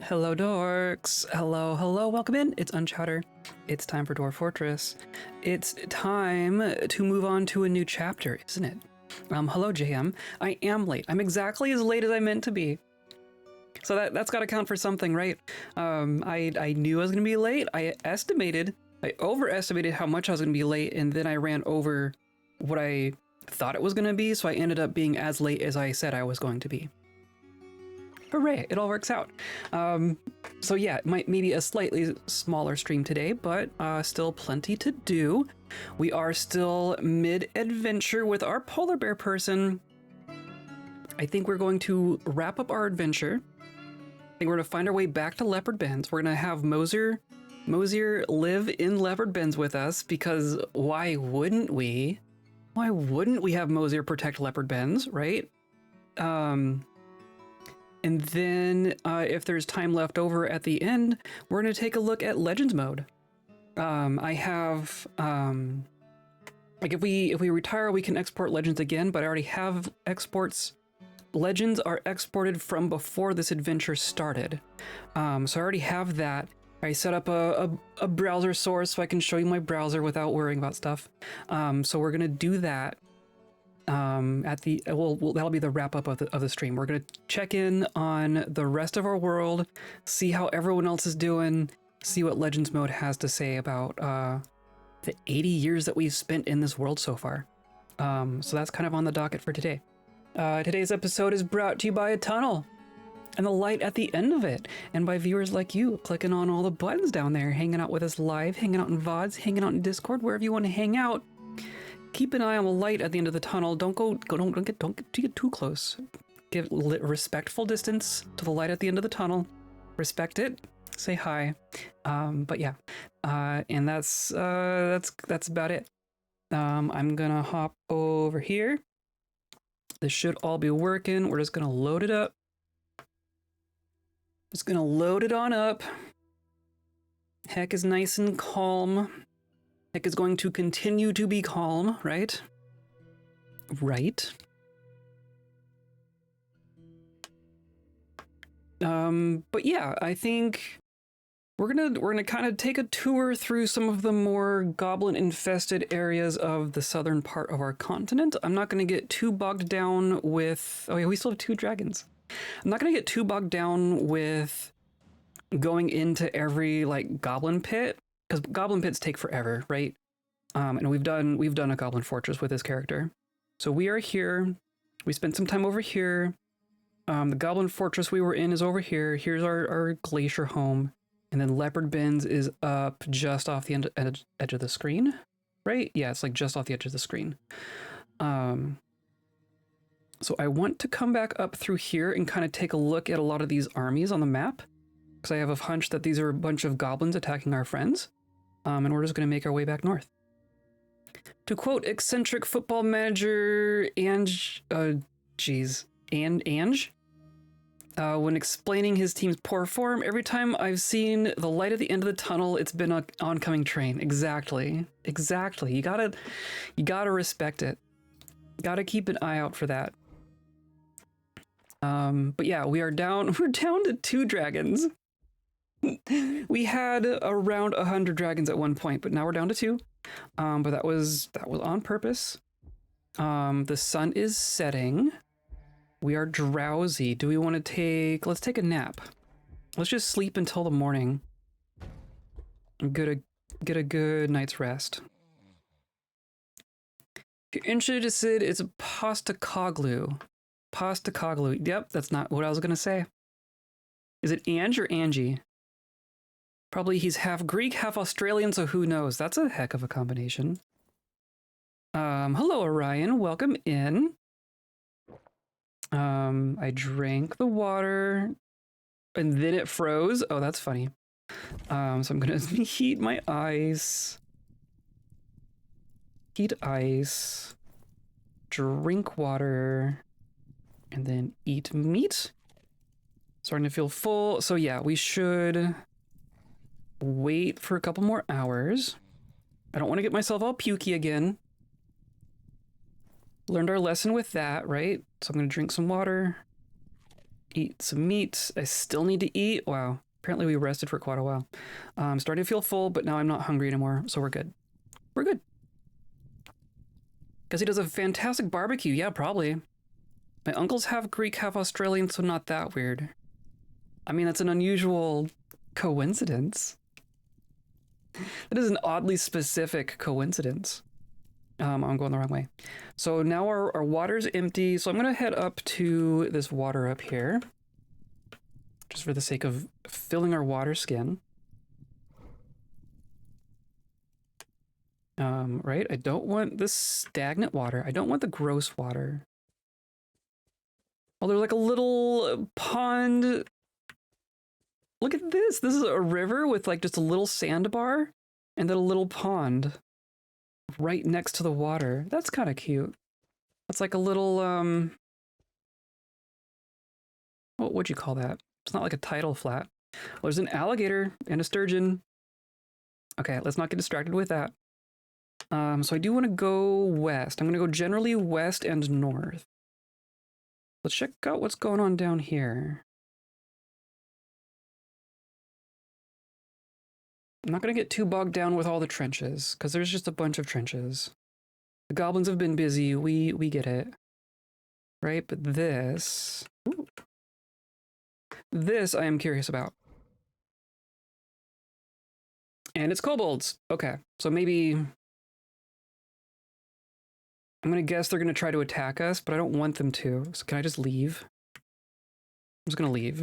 Hello, dorks. Hello, hello, welcome in. It's Unchowder. It's time for Dwarf Fortress. It's time to move on to a new chapter, isn't it? Hello, JM. I am late. I'm exactly as late as I meant to be. So that's got to count for something, right? I knew I was going to be late. I overestimated how much I was going to be late, and then I ran over what I thought it was going to be, so I ended up being as late as I said I was going to be. Hooray, it all works out. So yeah, it might maybe a slightly smaller stream today, but still plenty to do. We are still mid-adventure with our polar bear person. I think we're going to wrap up our adventure. I think we're going to find our way back to Leopardbends. We're going to have Mozir live in Leopardbends with us, because why wouldn't we? Why wouldn't we have Mozir protect Leopardbends, right? And then if there's time left over at the end, we're going to take a look at Legends mode. I have, like if we retire, we can export Legends again, but I already have exports. Legends are exported from before this adventure started. So I already have that. I set up a browser source so I can show you my browser without worrying about stuff. So we're going to do that. That'll be the wrap up of the stream. We're gonna check in on the rest of our world, see how everyone else is doing, see what Legends mode has to say about the 80 years that we've spent in this world so far. So that's kind of on the docket for today. Today's episode is brought to you by a tunnel and the light at the end of it, and by viewers like you clicking on all the buttons down there, hanging out with us live, hanging out in VODs, hanging out in Discord, wherever you want to hang out. Keep an eye on the light at the end of the tunnel. Don't get too close. Give respectful distance to the light at the end of the tunnel. Respect it. Say hi. But yeah, and that's about it. I'm gonna hop over here. This should all be working. We're just gonna load it up. Just gonna load it on up. Heck is nice and calm. Heck is going to continue to be calm, right? Right. But yeah, I think we're gonna kind of take a tour through some of the more goblin-infested areas of the southern part of our continent. I'm not gonna get too bogged down with. Oh yeah, we still have 2 dragons. I'm not gonna get too bogged down with going into every like goblin pit, because goblin pits take forever, right? And we've done a goblin fortress with this character. So we are here. We spent some time over here. The goblin fortress we were in is over here. Here's our glacier home. And then Leopardbends is up just off the edge of the screen, right? Yeah, it's like just off the edge of the screen. So I want to come back up through here and kind of take a look at a lot of these armies on the map, because I have a hunch that these are a bunch of goblins attacking our friends. And we're just going to make our way back north. To quote eccentric football manager Ange, when explaining his team's poor form, every time I've seen the light at the end of the tunnel, it's been an oncoming train. Exactly. You gotta respect it. Gotta keep an eye out for that. But yeah, we're down to 2 dragons. We had around 100 dragons at one point, but now we're down to 2. But that was on purpose. The sun is setting. We are drowsy. Do we want to let's take a nap. Let's just sleep until the morning. Get a good night's rest. If you're interested, it's a Postacoglu. Postacoglu. Yep, that's not what I was gonna say. Is it Ange or Angie? Probably he's half Greek, half Australian, so who knows? That's a heck of a combination. Hello, Orion. Welcome in. I drank the water, and then it froze. Oh, that's funny. So I'm gonna heat my ice. Heat ice. Drink water. And then eat meat. Starting to feel full. So yeah, we should wait for a couple more hours. I don't want to get myself all pukey again. Learned our lesson with that, right? So I'm going to drink some water. Eat some meat. I still need to eat. Wow. Apparently we rested for quite a while. I'm starting to feel full, but now I'm not hungry anymore, so we're good. We're good. Because he does a fantastic barbecue. Yeah, probably. My uncle's half Greek, half Australian, so not that weird. I mean, that's an unusual coincidence. That is an oddly specific coincidence. I'm going the wrong way. So now our water's empty, so I'm going to head up to this water up here. Just for the sake of filling our water skin. Right? I don't want this stagnant water. I don't want the gross water. Oh, there's like a little pond. Look at this. This is a river with like just a little sandbar and then a little pond right next to the water. That's kind of cute. That's like a little, what would you call that? It's not like a tidal flat. Well, there's an alligator and a sturgeon. Okay, let's not get distracted with that. So I do want to go west. I'm going to go generally west and north. Let's check out what's going on down here. I'm not going to get too bogged down with all the trenches, because there's just a bunch of trenches. The goblins have been busy, we get it. Right, but this... Ooh. This I am curious about. And it's kobolds. Okay, so maybe... I'm going to guess they're going to try to attack us, but I don't want them to. So can I just leave? I'm just going to leave.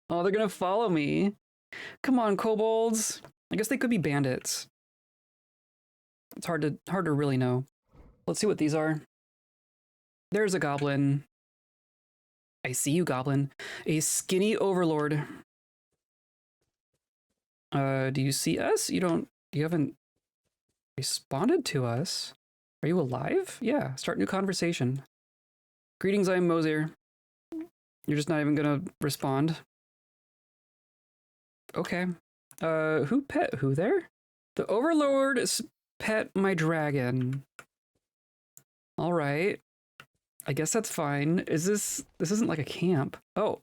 Oh, they're going to follow me. Come on, kobolds. I guess they could be bandits. It's hard to really know. Let's see what these are. There's a goblin. I see you, goblin. A skinny overlord. Do you see us? You haven't responded to us. Are you alive? Yeah, start new conversation. Greetings, I am Mözir. You're just not even gonna respond. Okay. Who pet who there? The overlord pet my dragon. All right. I guess that's fine. This isn't like a camp. Oh.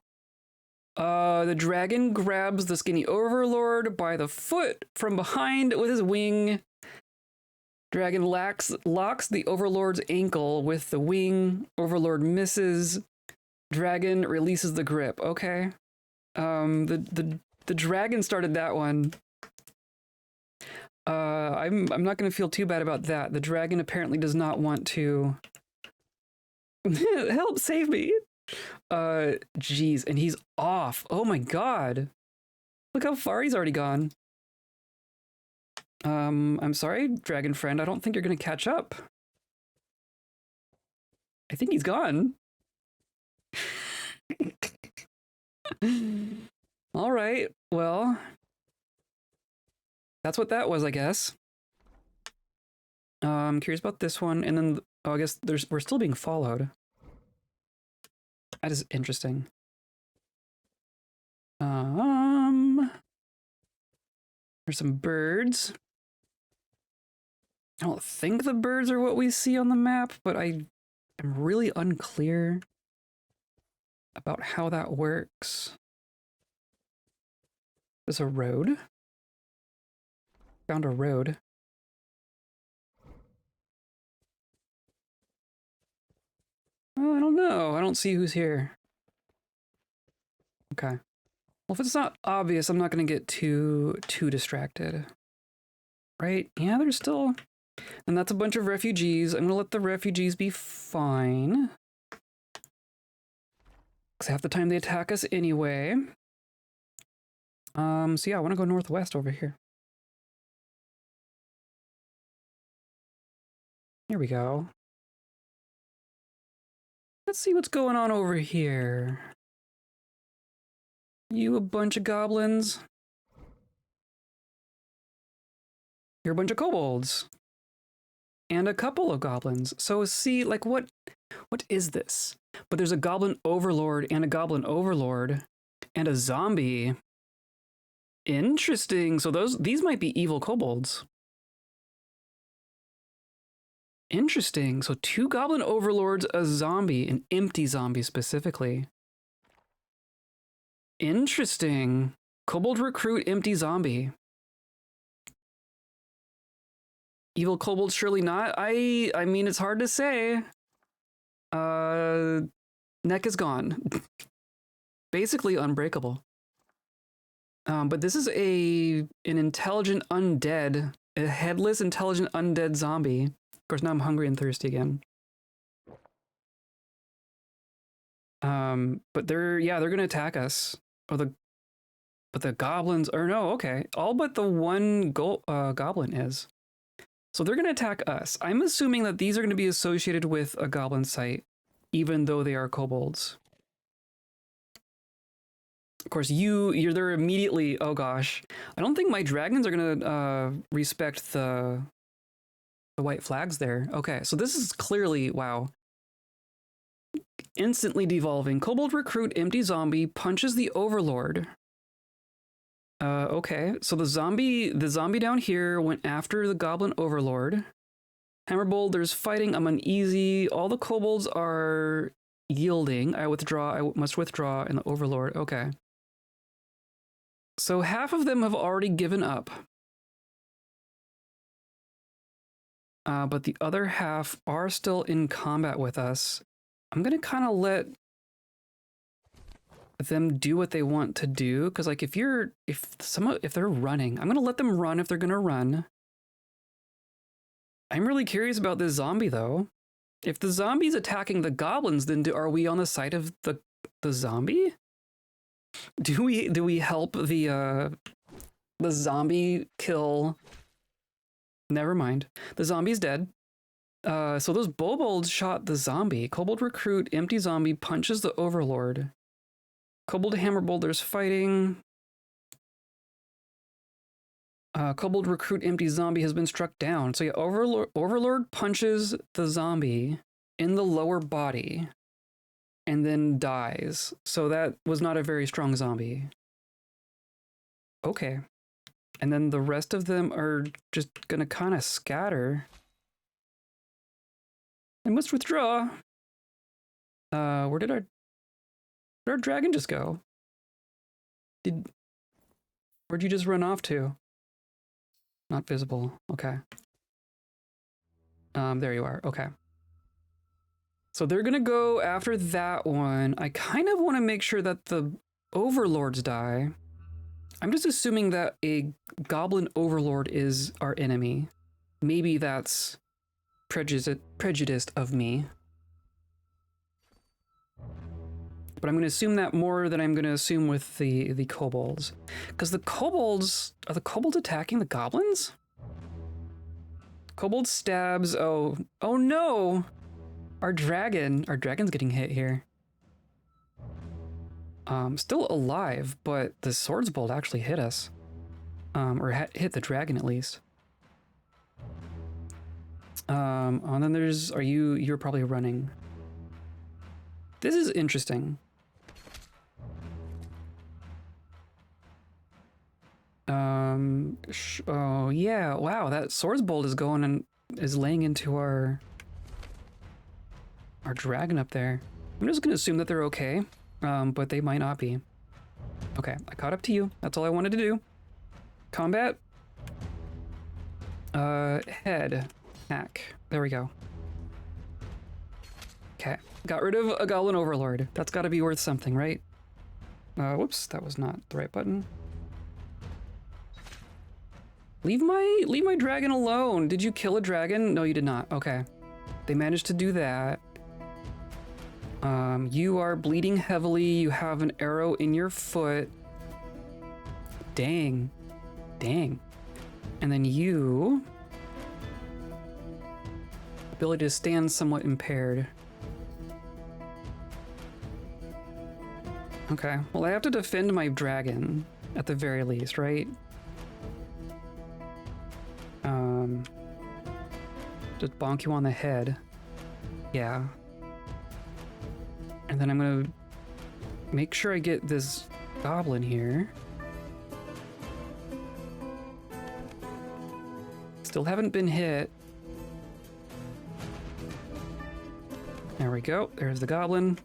The dragon grabs the skinny overlord by the foot from behind with his wing. Dragon locks the overlord's ankle with the wing. Overlord misses. Dragon releases the grip. Okay. The dragon started that one. I'm not gonna feel too bad about that. The dragon apparently does not want to help save me. Geez, and he's off. Oh my god. Look how far he's already gone. I'm sorry, dragon friend. I don't think you're gonna catch up. I think he's gone. All right, well, that's what that was, I guess. I'm curious about this one, and then, oh, I guess we're still being followed. That is interesting. There's some birds. I don't think the birds are what we see on the map, but I am really unclear about how that works. There's a road. Found a road. Oh, I don't know. I don't see who's here. Okay. Well, if it's not obvious, I'm not going to get too distracted. Right? Yeah, there's still... And that's a bunch of refugees. I'm going to let the refugees be fine. Because half the time they attack us anyway. So yeah, I want to go northwest over here. Here we go. Let's see what's going on over here. You a bunch of goblins. You're a bunch of kobolds. And a couple of goblins. So see, like, what is this? But there's a goblin overlord and a goblin overlord and a zombie. Interesting. So these might be evil kobolds. Interesting. So 2 goblin overlords, a zombie, an empty zombie specifically. Interesting. Kobold recruit, empty zombie. Evil kobold, surely not. I mean, it's hard to say. Neck is gone. Basically unbreakable. But this is an intelligent undead, a headless, intelligent undead zombie. Of course, now I'm hungry and thirsty again. But they're gonna attack us. But the goblins, or no, okay. All but the one goblin is. So they're gonna attack us. I'm assuming that these are gonna be associated with a goblin site, even though they are kobolds. Of course, you're there immediately. Oh gosh, I don't think my dragons are gonna respect the white flags there. Okay, so this is clearly, wow. Instantly devolving. Kobold recruit, empty zombie, punches the overlord. Okay, so the zombie down here went after the goblin overlord. Hammerbold, there's fighting. I'm uneasy. All the kobolds are yielding. I withdraw. I must withdraw. And the overlord. Okay. So half of them have already given up. But the other half are still in combat with us. I'm gonna kind of let them do what they want to do, because like if they're running, I'm gonna let them run if they're gonna run. I'm really curious about this zombie though. If the zombie's attacking the goblins, then are we on the side of the zombie? Do we help the zombie kill? Never mind. The zombie's dead. So those kobolds shot the zombie. Kobold recruit, empty zombie, punches the overlord. Kobold hammerbold, there's fighting. Kobold recruit, empty zombie has been struck down. So yeah, overlord punches the zombie in the lower body and then dies. So that was not a very strong zombie. Okay. And then the rest of them are just gonna kind of scatter. I must withdraw. Where did our dragon just go? Where'd you just run off to? Not visible. Okay. There you are. Okay. So they're gonna go after that one. I kind of want to make sure that the overlords die. I'm just assuming that a goblin overlord is our enemy. Maybe that's prejudiced of me. But I'm going to assume that more than I'm going to assume with the kobolds. Because the kobolds... Are the kobolds attacking the goblins? Kobold stabs... Oh no! Our dragon's getting hit here. Still alive, but the swords bolt actually hit us. Or hit the dragon at least. And then there's... You're probably running. This is interesting. Oh yeah, wow, that swords bolt is going and is laying into our dragon up there. I'm just gonna assume that they're okay, but they might not be. Okay, I caught up to you. That's all I wanted to do. Combat. Head. Hack. There we go. Okay, got rid of a goblin overlord. That's gotta be worth something, right? Whoops, that was not the right button. Leave my dragon alone. Did you kill a dragon? No, you did not. Okay. They managed to do that. You are bleeding heavily. You have an arrow in your foot. Dang. Dang. And then you... Ability to stand somewhat impaired. Okay. Well, I have to defend my dragon at the very least, right? Just bonk you on the head. Yeah. And then I'm gonna make sure I get this goblin here. Still haven't been hit. There we go. There's the goblin.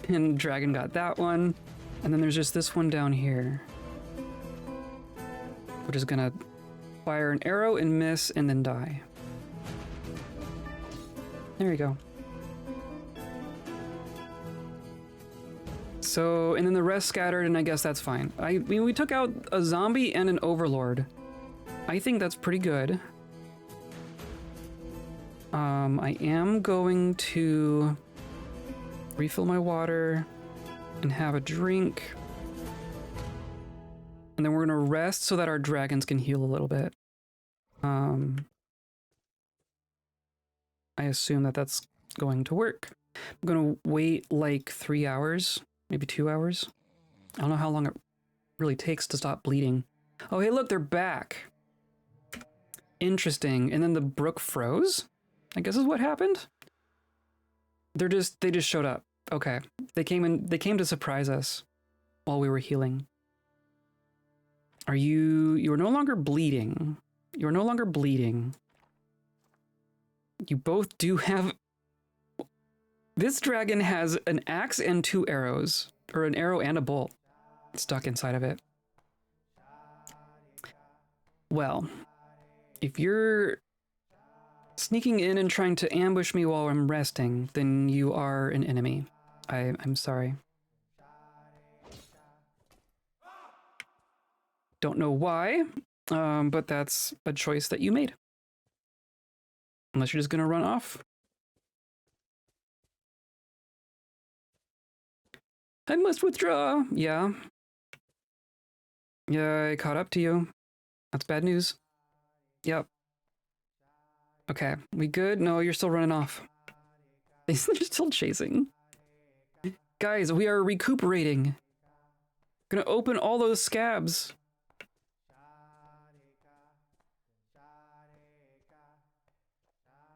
And dragon got that one. And then there's just this one down here. We're just gonna fire an arrow and miss and then die. There you go. So, and then the rest scattered, and I guess that's fine. I mean, we took out a zombie and an overlord. I think that's pretty good. I am going to refill my water and have a drink. And then we're gonna rest so that our dragons can heal a little bit. I assume that that's going to work. I'm gonna wait like 3 hours, maybe 2 hours. I don't know how long it really takes to stop bleeding. Oh, hey, look, they're back. Interesting. And then the brook froze, I guess is what happened. They just showed up. Okay. They came to surprise us while we were healing. You are no longer bleeding. You are no longer bleeding. You both do have... This dragon has an axe and 2 arrows, or an arrow and a bolt stuck inside of it. Well, if you're sneaking in and trying to ambush me while I'm resting, then you are an enemy. I'm sorry. Don't know why, but that's a choice that you made. Unless you're just gonna run off. I must withdraw. Yeah. Yeah, I caught up to you. That's bad news. Yep. Okay, we good? No, you're still running off. They're still chasing. Guys, we are recuperating. Gonna open all those scabs.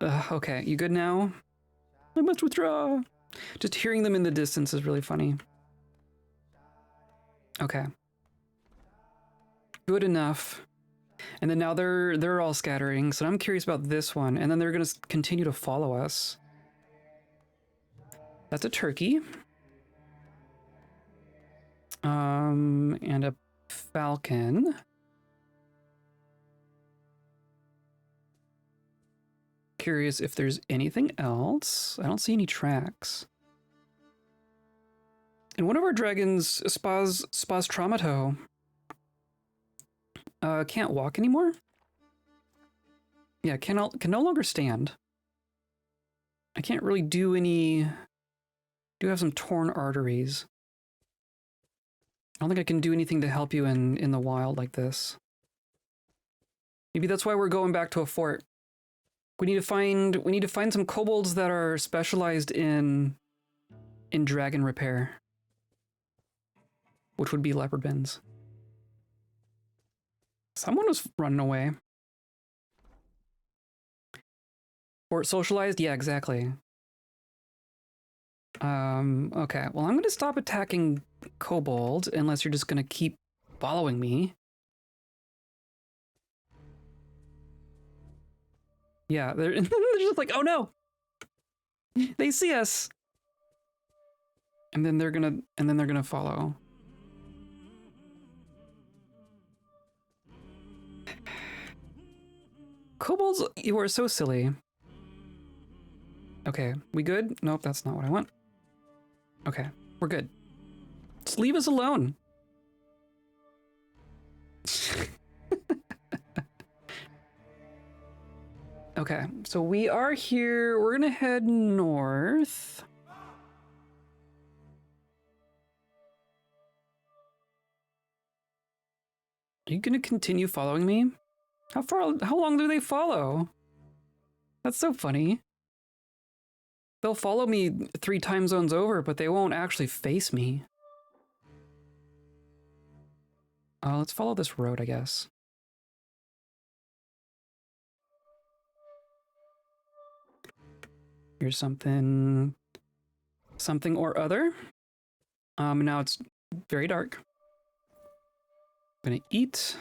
Okay, you good now? I must withdraw. Just hearing them in the distance is really funny. Okay. Good enough. And then now they're all scattering, so I'm curious about this one. And then they're gonna continue to follow us. That's a turkey. And a falcon. Curious if there's anything else. I don't see any tracks. And one of our dragons, Spas Traumato, can't walk anymore? Yeah, can no longer stand. I can't really do any... do have some torn arteries. I don't think I can do anything to help you in the wild like this. Maybe that's why we're going back to a fort. We need to find some kobolds that are specialized in dragon repair, which would be Leopardbends. Someone was running away. Fort socialized? Yeah, exactly. Okay. Well, I'm going to stop attacking kobolds unless you're just going to keep following me. Yeah, they're just like, oh no! They see us! And then they're gonna follow. Kobolds, you are so silly. Okay, we good? Nope, that's not what I want. Okay, we're good. Just leave us alone. Okay, so we are here. We're gonna head north. Are you gonna continue following me? How long do they follow? That's so funny. They'll follow me 3 time zones over, but they won't actually face me. Let's follow this road, I guess. Here's something or other. Now it's very dark. I'm gonna eat,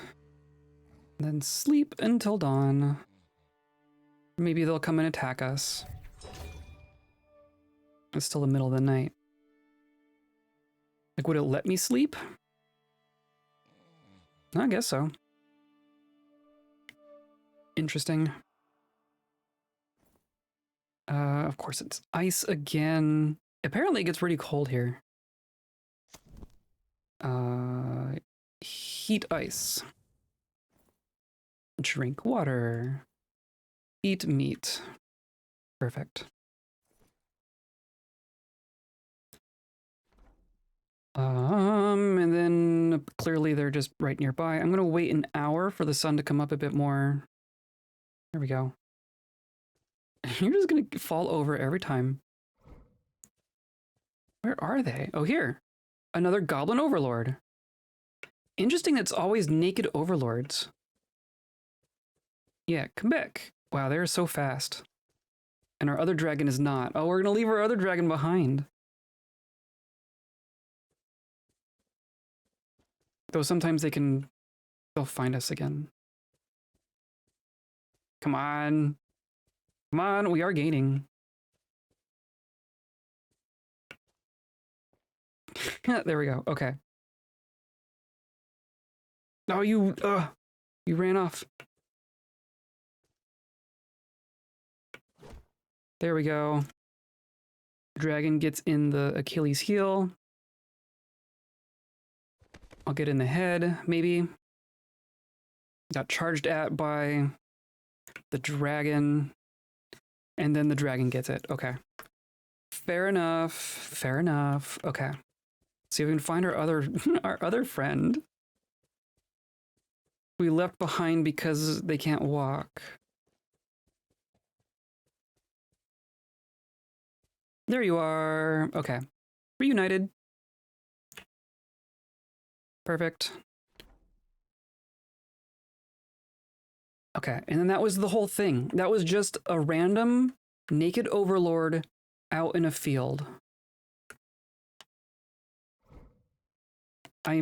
then sleep until dawn. Maybe they'll come and attack us. It's still the middle of the night. Like, would it let me sleep? I guess so. Interesting. Of course, it's ice again. Apparently, it gets pretty cold here. Heat ice. Drink water. Eat meat. Perfect. And then clearly they're just right nearby. I'm gonna wait an hour for the sun to come up a bit more. There we go. You're just gonna fall over every time. Where are they? Oh, here. Another goblin overlord. Interesting, it's always naked overlords. Yeah, come back. Wow, they're so fast. And our other dragon is not. Oh, we're gonna leave our other dragon behind. Though sometimes they'll find us again. Come on. Come on, we are gaining. There we go, okay. Oh, you ran off. There we go. Dragon gets in the Achilles heel. I'll get in the head, maybe. Got charged at by the dragon. And then the dragon gets it. Okay. Fair enough. Fair enough. Okay. See if we can find our other friend. We left behind because they can't walk. There you are. Okay. Reunited. Perfect. Okay, and then that was the whole thing. That was just a random naked overlord out in a field. I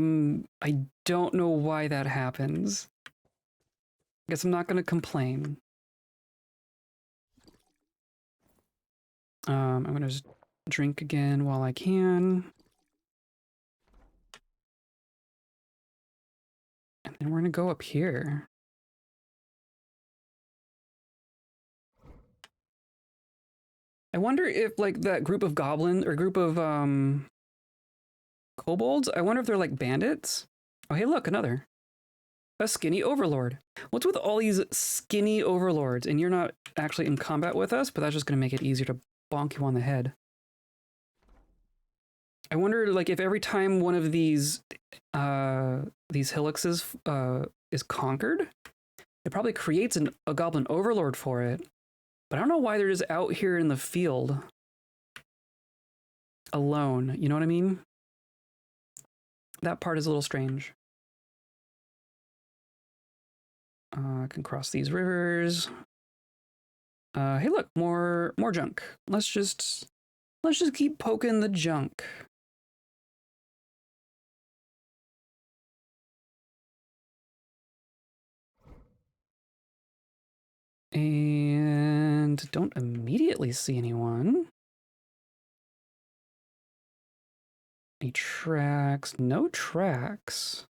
don't know why that happens. Guess I'm not gonna complain. I'm gonna just drink again while I can. And then we're gonna go up here. I wonder if, like, that group of goblins or group of kobolds, I wonder if they're like bandits. Oh, hey, look, another. A skinny overlord. What's with all these skinny overlords? And you're not actually in combat with us, but that's just gonna make it easier to bonk you on the head. I wonder, like, if every time one of these hillixes is conquered, it probably creates a goblin overlord for it. But I don't know why they're just out here in the field alone. You know what I mean? That part is a little strange. I can cross these rivers. Hey, look, more junk. Let's just keep poking the junk. And don't immediately see anyone. Any tracks? No tracks.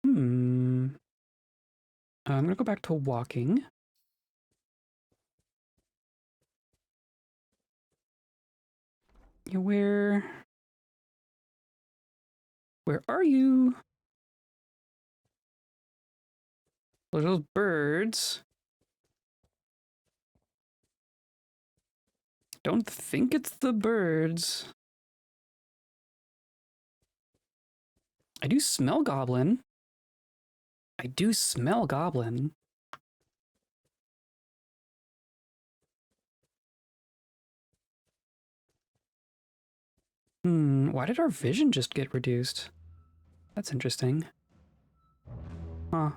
I'm gonna go back to walking. Yeah, where are you? Those birds. Don't think it's the birds. I do smell goblin. I do smell goblin. Why did our vision just get reduced? That's interesting. Huh.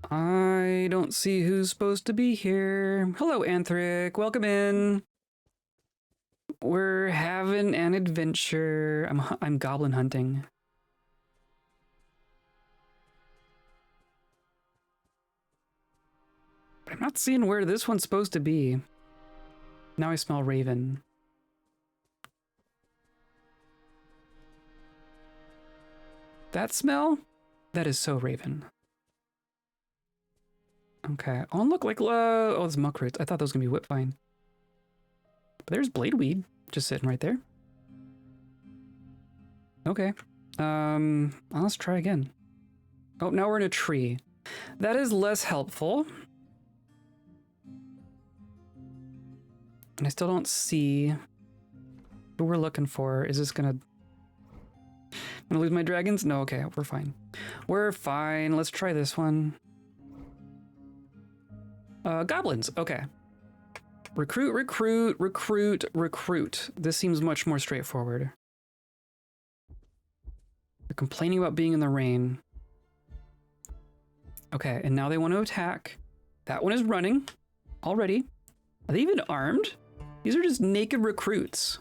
I don't see who's supposed to be here. Hello, Anthric. Welcome in. we're having an adventure. I'm goblin hunting. But I'm not seeing where this one's supposed to be. Now I smell raven. That smell? That is so raven. Okay. Oh, look, like, oh, it's muck roots. I thought that was gonna be whipvine. But there's bladeweed just sitting right there. Okay. Let's try again. Oh, now we're in a tree. That is less helpful. And I still don't see who we're looking for. Is this gonna lose my dragons? No, okay, we're fine. We're fine. Let's try this one. Goblins, okay. Recruit, recruit, recruit, recruit. This seems much more straightforward. They're complaining about being in the rain. Okay, and now they want to attack. That one is running already. Are they even armed? These are just naked recruits.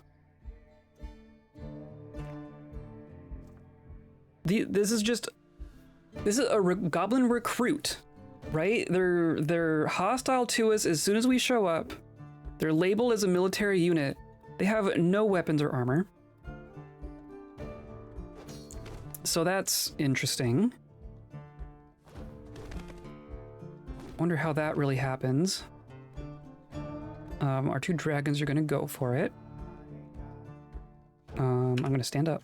This is a goblin recruit, right? They're hostile to us as soon as we show up. They're labeled as a military unit. They have no weapons or armor. So that's interesting. Wonder how that really happens. Our two dragons are gonna go for it. I'm gonna stand up.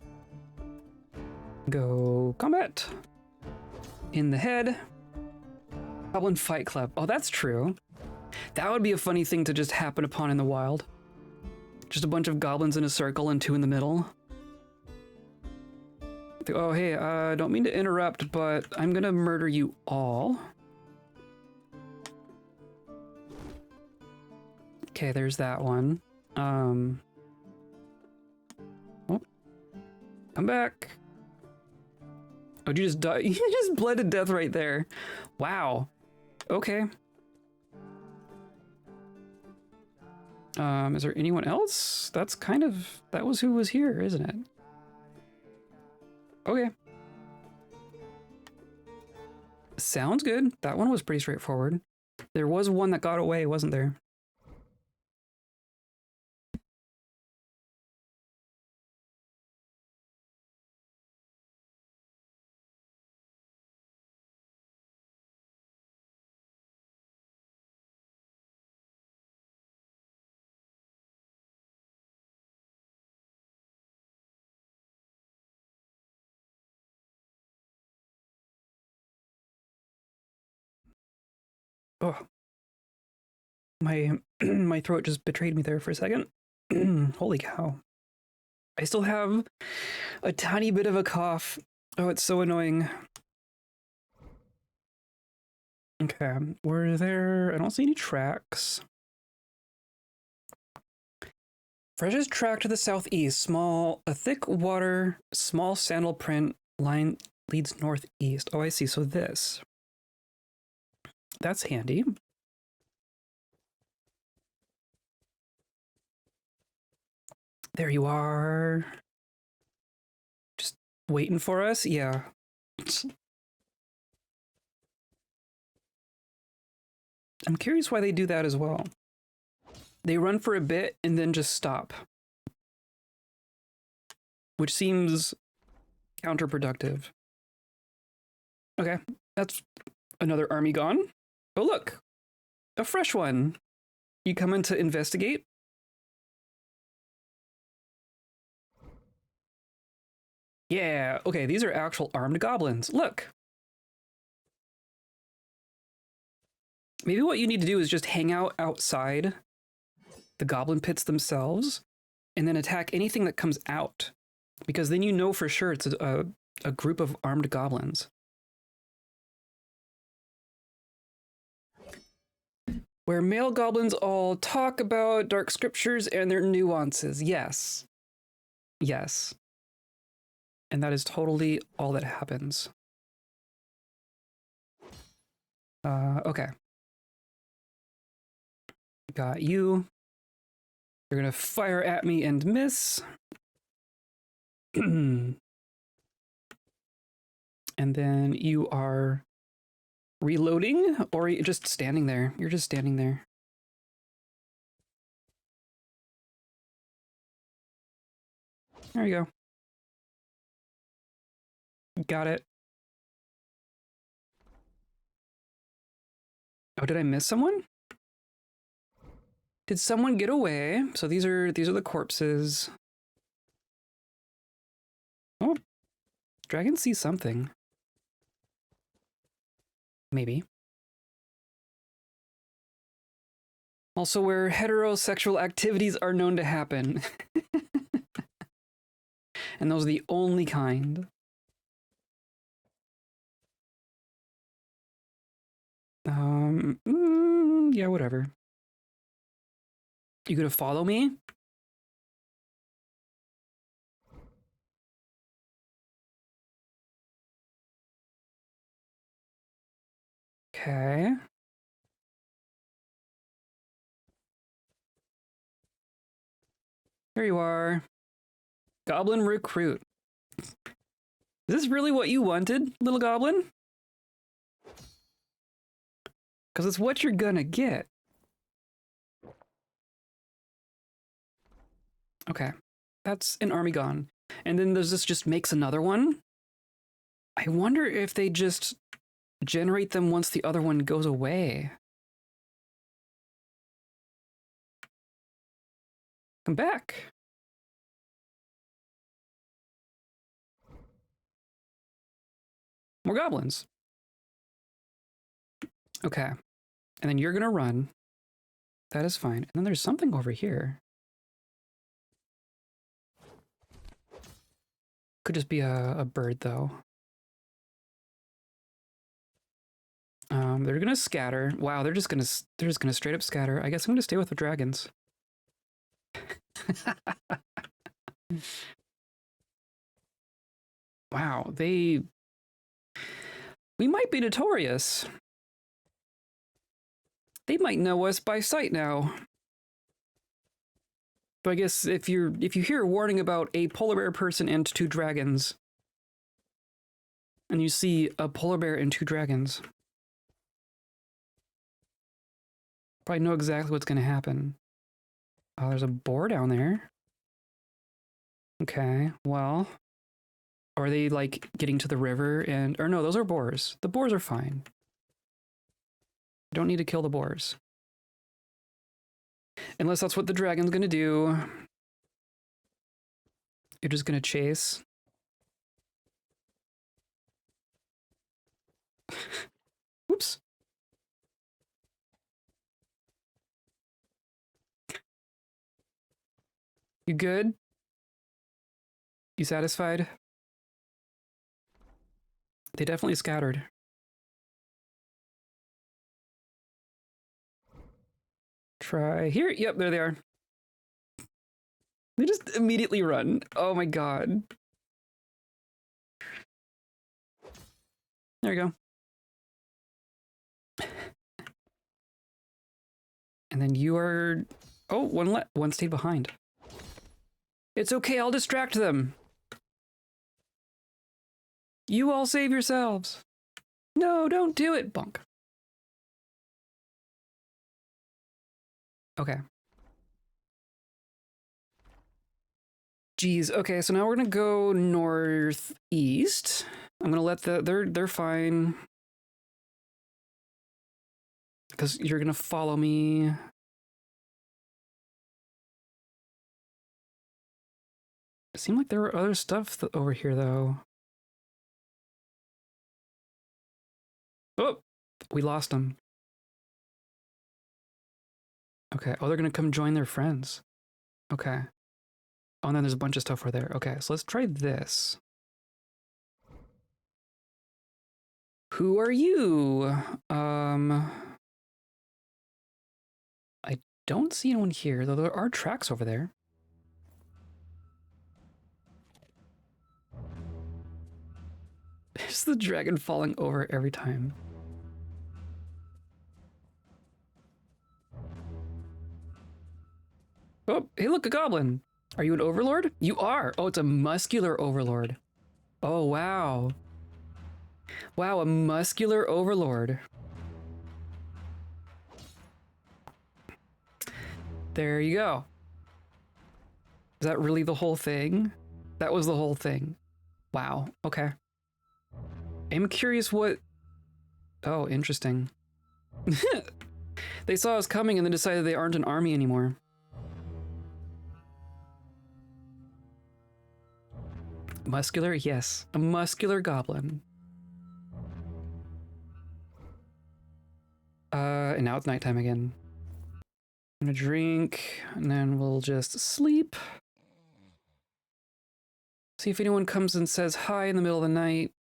Go combat. In the head. Goblin Fight Club. Oh, that's true. That would be a funny thing to just happen upon in the wild. Just a bunch of goblins in a circle and two in the middle. Oh, hey, don't mean to interrupt, but I'm gonna murder you all. Okay, there's that one. Oh, come back. Oh, you just died. You just bled to death right there. Wow. Okay. Is there anyone else? That was who was here, isn't it? Okay. Sounds good. That one was pretty straightforward. There was one that got away, wasn't there? Oh, my my throat just betrayed me there for a second. Holy cow. I still have a tiny bit of a cough. Oh, it's so annoying. Okay, were there... I don't see any tracks. Freshest track to the southeast. A thick water, small sandal print line leads northeast. Oh, I see. So this. That's handy. There you are. Just waiting for us? Yeah. I'm curious why they do that as well. They run for a bit and then just stop. Which seems counterproductive. Okay, that's another army gone. Oh, look, a fresh one. You come in to investigate? Yeah, okay, these are actual armed goblins. Look. Maybe what you need to do is just hang out outside the goblin pits themselves and then attack anything that comes out. Because then you know for sure it's a group of armed goblins. Where male goblins all talk about dark scriptures and their nuances. Yes. Yes. And that is totally all that happens. Okay. Got you. You're gonna fire at me and miss. And then you are reloading, or you're just standing there. You're just standing there. There you go. Got it. Oh, did I miss someone? Did someone get away? So these are the corpses. Oh, dragon see something. Maybe. Also where heterosexual activities are known to happen. And those are the only kind. Yeah, whatever. You gonna follow me? Okay. Here you are. Goblin recruit. Is this really what you wanted, little goblin? Because it's what you're gonna get. Okay. That's an army gone. And then there's this just makes another one. I wonder if they just generate them once the other one goes away. Come back. More goblins. Okay. And then you're gonna run. That is fine. And then there's something over here. Could just be a bird, though. They're gonna scatter. Wow, they're just gonna straight up scatter. I guess I'm gonna stay with the dragons. Wow, we might be notorious. They might know us by sight now. But I guess if you hear a warning about a polar bear person and 2 dragons, and you see a polar bear and 2 dragons, probably know exactly what's gonna happen. Oh, there's a boar down there. Okay, well, are they like getting to the river and, or no, those are boars. The boars are fine. Don't need to kill the boars. Unless that's what the dragon's gonna do. You're just gonna chase. Whoops. You good? You satisfied? They definitely scattered. Try here. Yep, there they are. They just immediately run. Oh my god. There you go. And then you are... Oh, one stayed behind. It's okay, I'll distract them. You all save yourselves. No, don't do it, bonk. Okay. Geez, okay, so now we're gonna go northeast. I'm gonna let they're fine. Because you're gonna follow me. It seemed like there were other stuff over here, though. Oh, we lost them. Okay, oh, they're gonna come join their friends. Okay. Oh, and then there's a bunch of stuff over there. Okay, so let's try this. Who are you? I don't see anyone here, though there are tracks over there. It's the dragon falling over every time. Oh, hey, look, a goblin. Are you an overlord? You are. Oh, it's a muscular overlord. Oh, wow. Wow, a muscular overlord. There you go. Is that really the whole thing? That was the whole thing. Wow. Okay. I'm curious what... Oh, interesting. They saw us coming and then decided they aren't an army anymore. Muscular? Yes. A muscular goblin. And now it's nighttime again. I'm gonna drink, and then we'll just sleep. See if anyone comes and says hi in the middle of the night.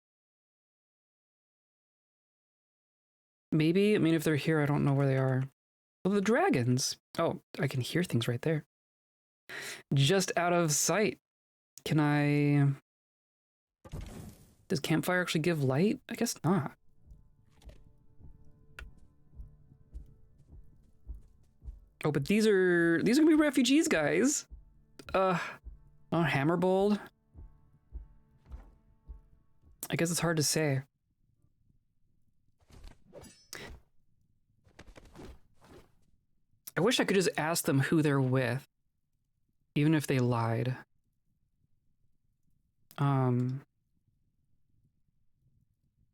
Maybe. I mean, if they're here, I don't know where they are. Oh, the dragons. Oh, I can hear things right there. Just out of sight. Can I... Does campfire actually give light? I guess not. Oh, but these are gonna be refugees, guys. Oh, Hammerbold. I guess it's hard to say. I wish I could just ask them who they're with, even if they lied.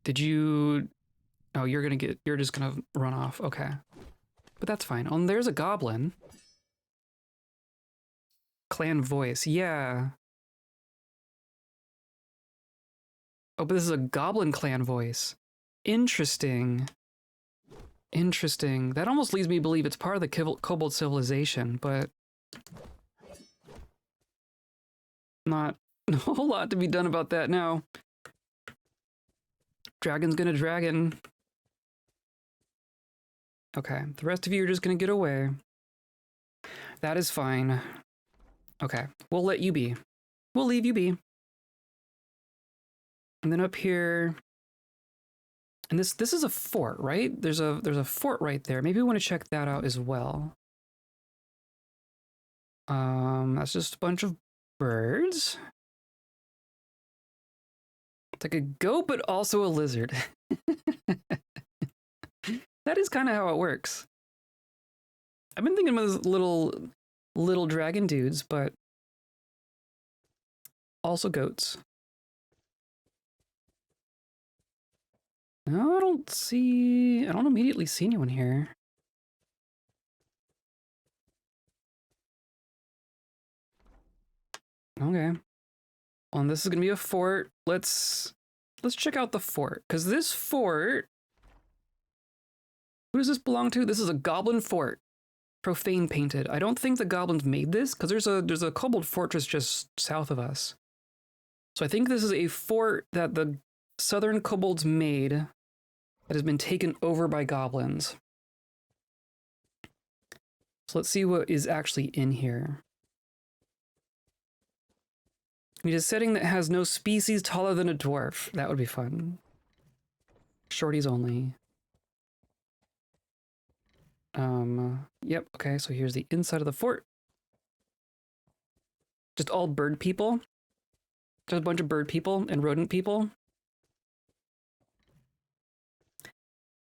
Did you... Oh, you're just gonna run off. Okay. But that's fine. Oh, and there's a goblin. Clan voice. Yeah. Oh, but this is a goblin clan voice. Interesting. Interesting. That almost leads me to believe it's part of the kobold civilization, but... Not a whole lot to be done about that now. Dragon's gonna dragon. Okay, the rest of you are just gonna get away. That is fine. Okay, we'll let you be. We'll leave you be. And then up here... And this is a fort, right? There's a fort right there. Maybe we want to check that out as well. That's just a bunch of birds. It's like a goat, but also a lizard. That is kind of how it works. I've been thinking about those little dragon dudes, but also goats. No, I don't immediately see anyone here. Okay. Well, and this is gonna be a fort. Let's check out the fort, because this fort... Who does this belong to? This is a goblin fort. Profanepainted. I don't think the goblins made this, because there's a kobold fortress just south of us. So I think this is a fort that the southern kobolds made that has been taken over by goblins. So let's see what is actually in here. We need a setting that has no species taller than a dwarf. That would be fun. Shorties only. Yep, okay, so here's the inside of the fort. Just all bird people. Just a bunch of bird people and rodent people.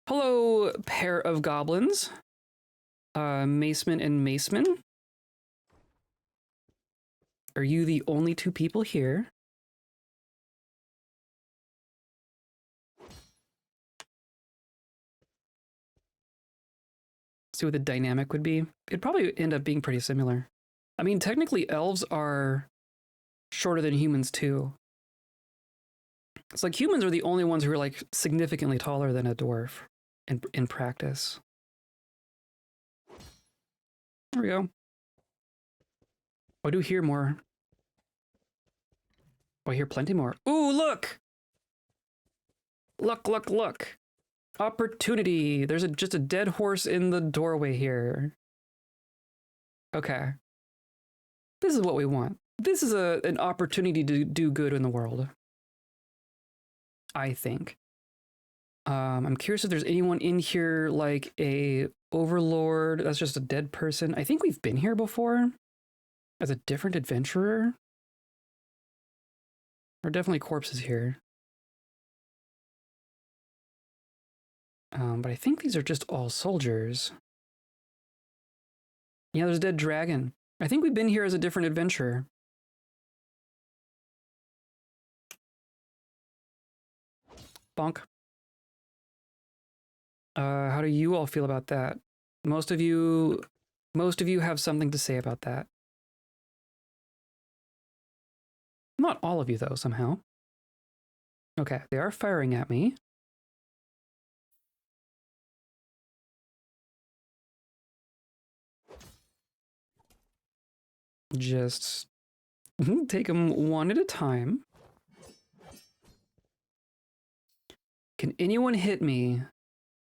Hello, pair of goblins. Maceman and Maceman. Are you the only two people here? See what the dynamic would be. It'd probably end up being pretty similar. I mean, technically elves are shorter than humans too. It's like humans are the only ones who are like significantly taller than a dwarf in practice. There we go. I do hear more. Oh, I hear plenty more. Ooh, look! Look, look, look. Opportunity. There's just a dead horse in the doorway here. Okay. This is what we want. This is an opportunity to do good in the world. I think. I'm curious if there's anyone in here like a overlord. That's just a dead person. I think we've been here before. As a different adventurer? There are definitely corpses here. But I think these are just all soldiers. Yeah, there's a dead dragon. I think we've been here as a different adventurer. Bonk. How do you all feel about that? Most of you have something to say about that. Not all of you, though, somehow. Okay, they are firing at me. Just take them one at a time. Can anyone hit me?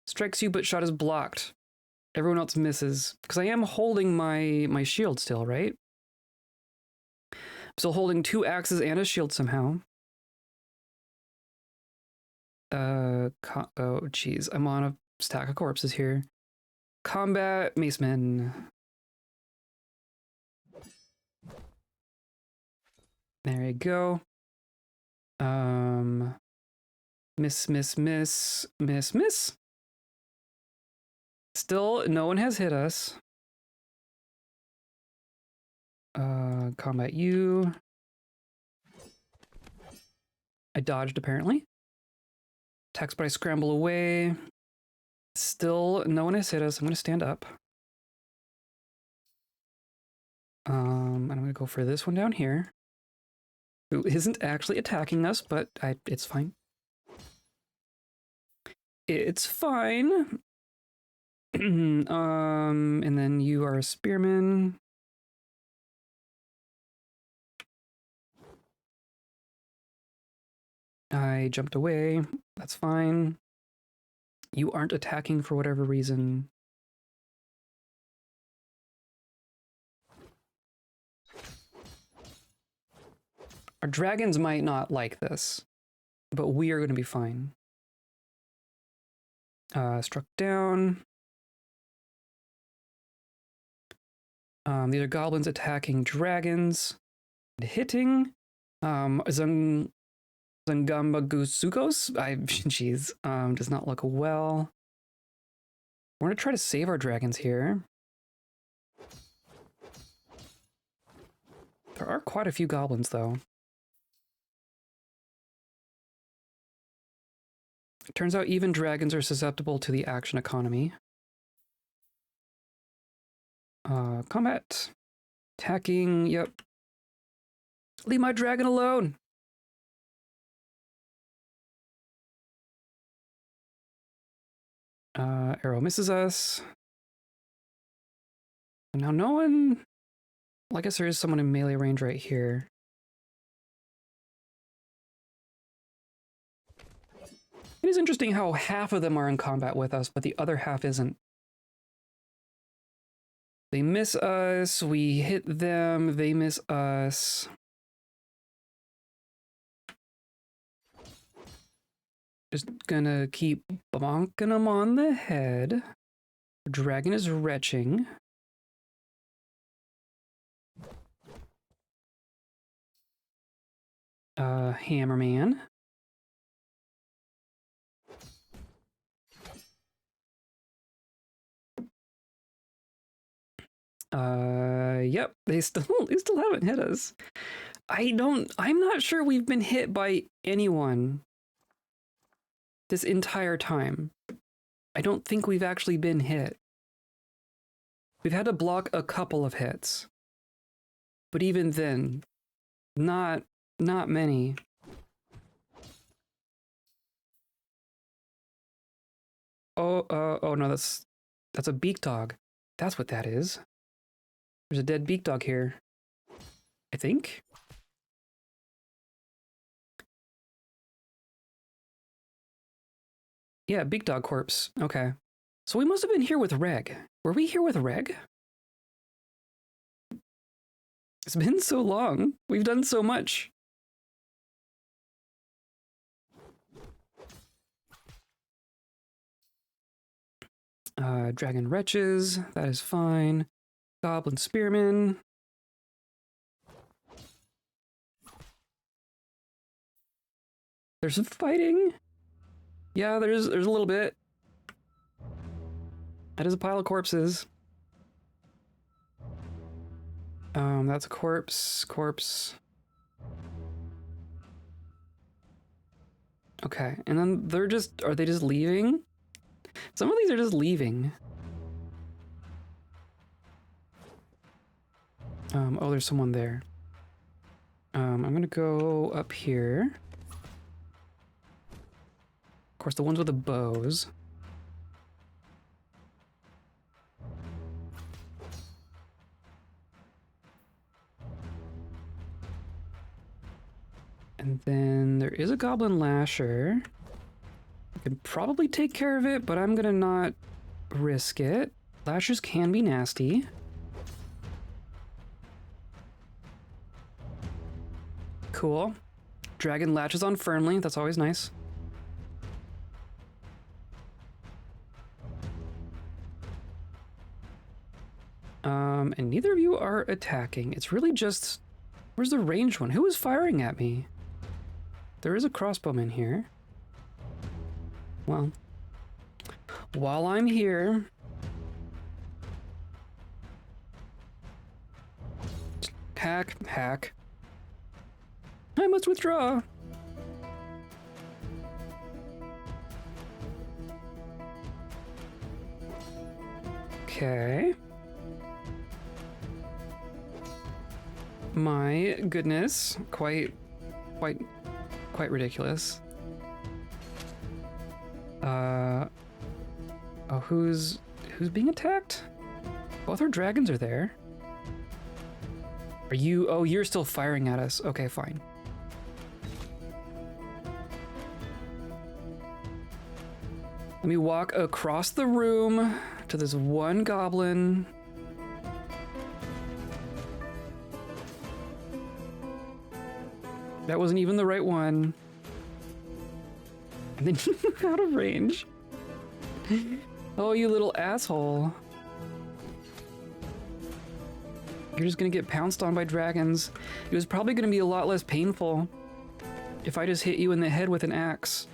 Strikes you, but shot is blocked. Everyone else misses. Because I am holding my shield still, right? I'm still holding 2 axes and a shield somehow. Oh, jeez. I'm on a stack of corpses here. Combat macemen. There you go. Miss. Still, no one has hit us. Combat you. I dodged, apparently. Attacks, but I scramble away. Still, no one has hit us. I'm going to stand up. And I'm going to go for this one down here. Who isn't actually attacking us, but it's fine. It's fine. And then you are a spearman. I jumped away. That's fine. You aren't attacking for whatever reason. Our dragons might not like this, but we are going to be fine. Struck down. These are goblins attacking dragons and hitting. Zangambagusukos, jeez, does not look well. We're going to try to save our dragons here. There are quite a few goblins, though. It turns out even dragons are susceptible to the action economy. Combat. Attacking, yep. Leave my dragon alone! Arrow misses us. Now no one... Well, I guess there is someone in melee range right here. It is interesting how half of them are in combat with us, but the other half isn't. They miss us, we hit them, they miss us. Just gonna keep bonking them on the head. Dragon is retching. Hammerman. Yep, they still haven't hit us. I'm not sure we've been hit by anyone this entire time. I don't think we've actually been hit. We've had to block a couple of hits. But even then, not many. Oh no, that's a beak dog. That's what that is. There's a dead beak dog here. I think. Yeah, beak dog corpse. Okay. So we must have been here with Reg. Were we here with Reg? It's been so long. We've done so much. Dragon wretches. That is fine. Goblin spearmen. There's some fighting. Yeah, there's a little bit. That is a pile of corpses. That's a corpse. Okay, and then are they just leaving? Some of these are just leaving. Oh, there's someone there. I'm gonna go up here. Of course, the ones with the bows. And then there is a goblin lasher. I could probably take care of it, but I'm gonna not risk it. Lashers can be nasty. Cool. Dragon latches on firmly. That's always nice. And neither of you are attacking. It's really just... Where's the ranged one? Who is firing at me? There is a crossbowman here. Well, while I'm here... Hack. I must withdraw. Okay. My goodness, quite ridiculous. Oh, who's being attacked? Both our dragons are there. Are you? Oh, you're still firing at us. Okay, fine. Let me walk across the room to this one goblin. That wasn't even the right one. And then you move out of range. Oh, you little asshole. You're just gonna get pounced on by dragons. It was probably gonna be a lot less painful if I just hit you in the head with an axe.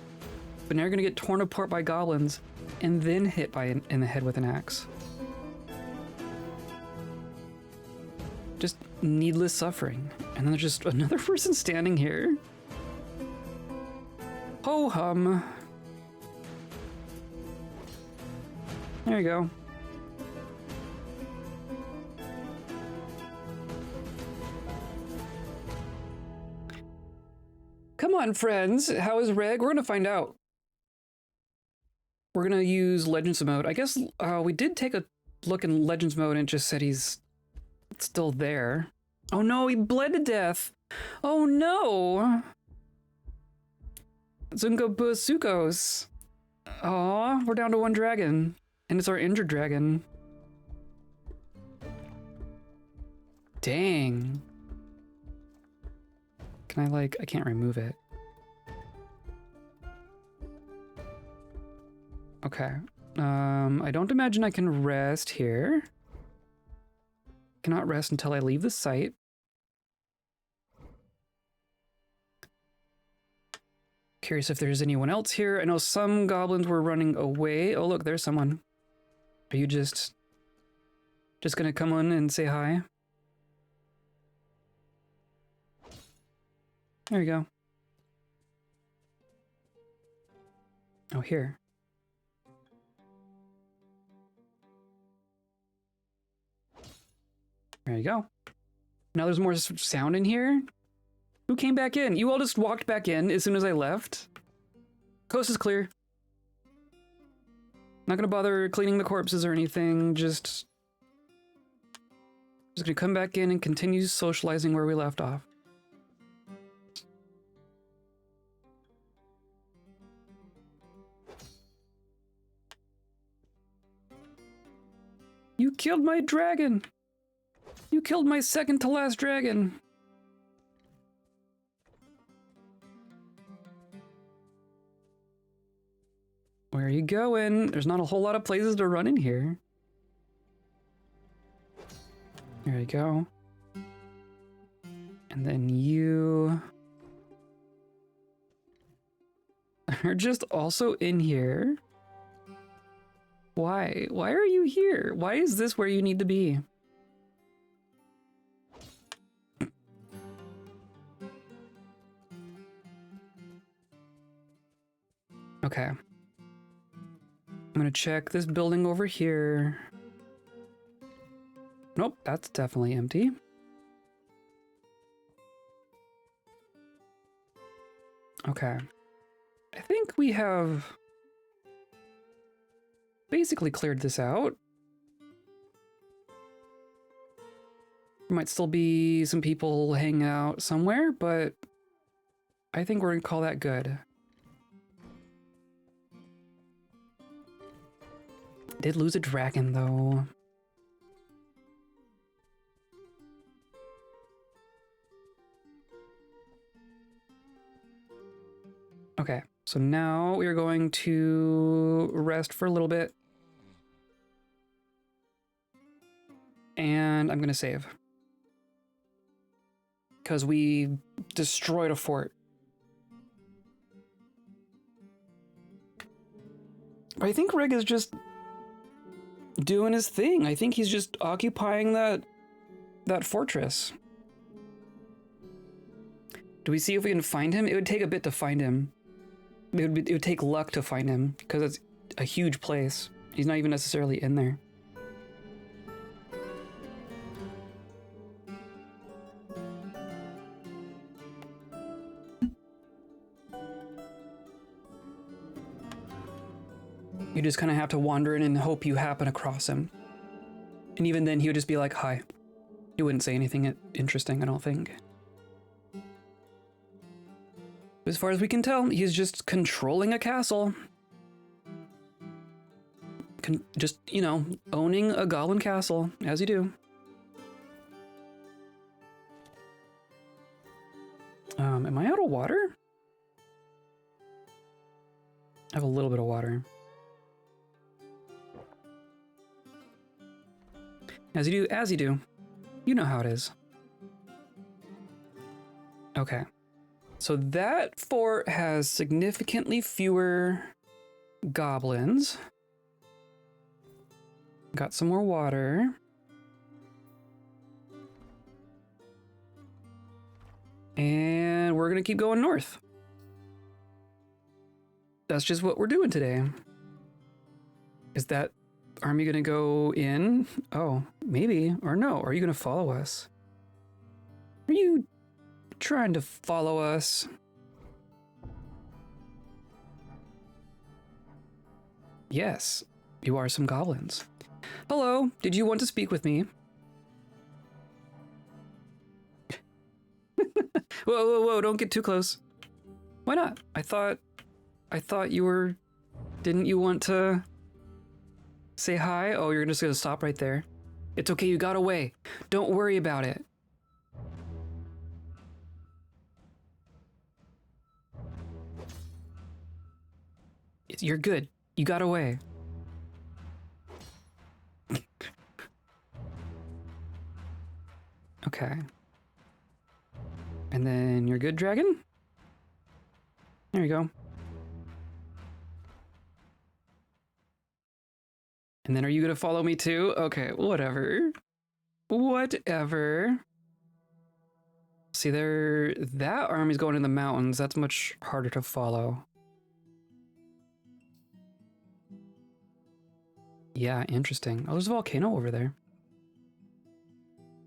But now you're gonna get torn apart by goblins and then hit in the head with an axe. Just needless suffering. And then there's just another person standing here. Ho hum. There you go. Come on, friends. How is Reg? We're gonna find out. We're gonna use Legends mode. I guess we did take a look in Legends mode and it just said he's still there. Oh no, he bled to death. Oh no. Zungabusukos. Aw, we're down to one dragon. And it's our injured dragon. Dang. Can I I can't remove it. Okay. I don't imagine I can rest here. Cannot rest until I leave the site. Curious if there's anyone else here. I know some goblins were running away. Oh, look, there's someone. Are you just gonna come in and say hi? There you go. Oh, here. There you go. Now there's more sound in here. Who came back in? You all just walked back in as soon as I left. Coast is clear. Not gonna bother cleaning the corpses or anything. Just gonna come back in and continue socializing where we left off. You killed my dragon! You killed my second to last dragon! Where are you going? There's not a whole lot of places to run in here. There you go. And then you... are just also in here. Why? Why are you here? Why is this where you need to be? Okay. I'm gonna check this building over here. Nope, that's definitely empty. Okay. I think we have basically cleared this out. There might still be some people hanging out somewhere, but I think we're gonna call that good. Did lose a dragon though. Okay, so now we are going to rest for a little bit. And I'm gonna save. Because we destroyed a fort. But I think Rig is just doing his thing. I think he's just occupying that fortress. Do we see if we can find him? It would take a bit to find him. It would take luck to find him because it's a huge place. He's not even necessarily in there. You just kind of have to wander in and hope you happen across him. And even then, he would just be like, hi. He wouldn't say anything interesting, I don't think. As far as we can tell, he's just controlling a castle. Just, you know, owning a goblin castle, as you do. Am I out of water? I have a little bit of water. As you do, as you do. You know how it is. Okay. So that fort has significantly fewer goblins. Got some more water. And we're gonna keep going north. That's just what we're doing today. Is that army gonna go in? Oh, maybe. Or no. Are you gonna follow us? Are you trying to follow us? Yes, you are some goblins. Hello, did you want to speak with me? Whoa, whoa, whoa, don't get too close. Why not? I thought you were... Didn't you want to say hi? Oh, you're just gonna stop right there. It's okay, you got away. Don't worry about it. You're good. You got away. Okay. And then you're good, dragon? There you go. And then are you gonna follow me too? Okay, whatever. Whatever. See, that army's going in the mountains. That's much harder to follow. Yeah, interesting. Oh, there's a volcano over there.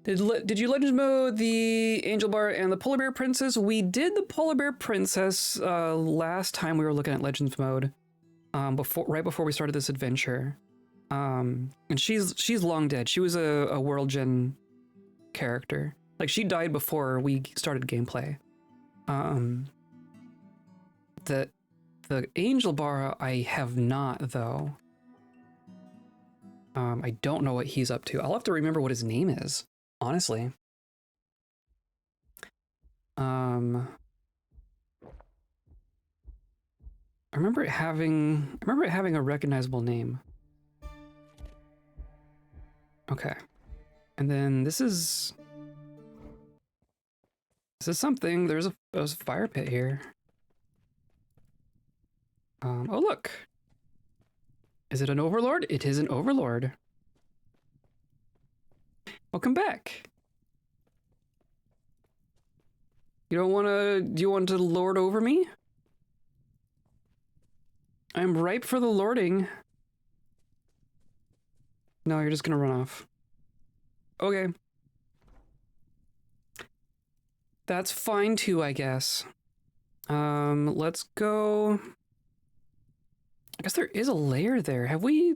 Did you Legends mode the Angel Bar and the Polar Bear Princess? We did the Polar Bear Princess last time we were looking at Legends mode, right before we started this adventure. And she's long dead. She was a World Gen character. Like, she died before we started gameplay. The Angel Bar I have not, though. I don't know what he's up to. I'll have to remember what his name is, honestly. I remember it having a recognizable name. Okay. And then this is something. There's a fire pit here. Oh, look. Is it an overlord? It is an overlord. Welcome back. You don't want to... Do you want to lord over me? I'm ripe for the lording. No, you're just gonna run off. Okay. That's fine too, I guess. Let's go... I guess there is a lair there. Have we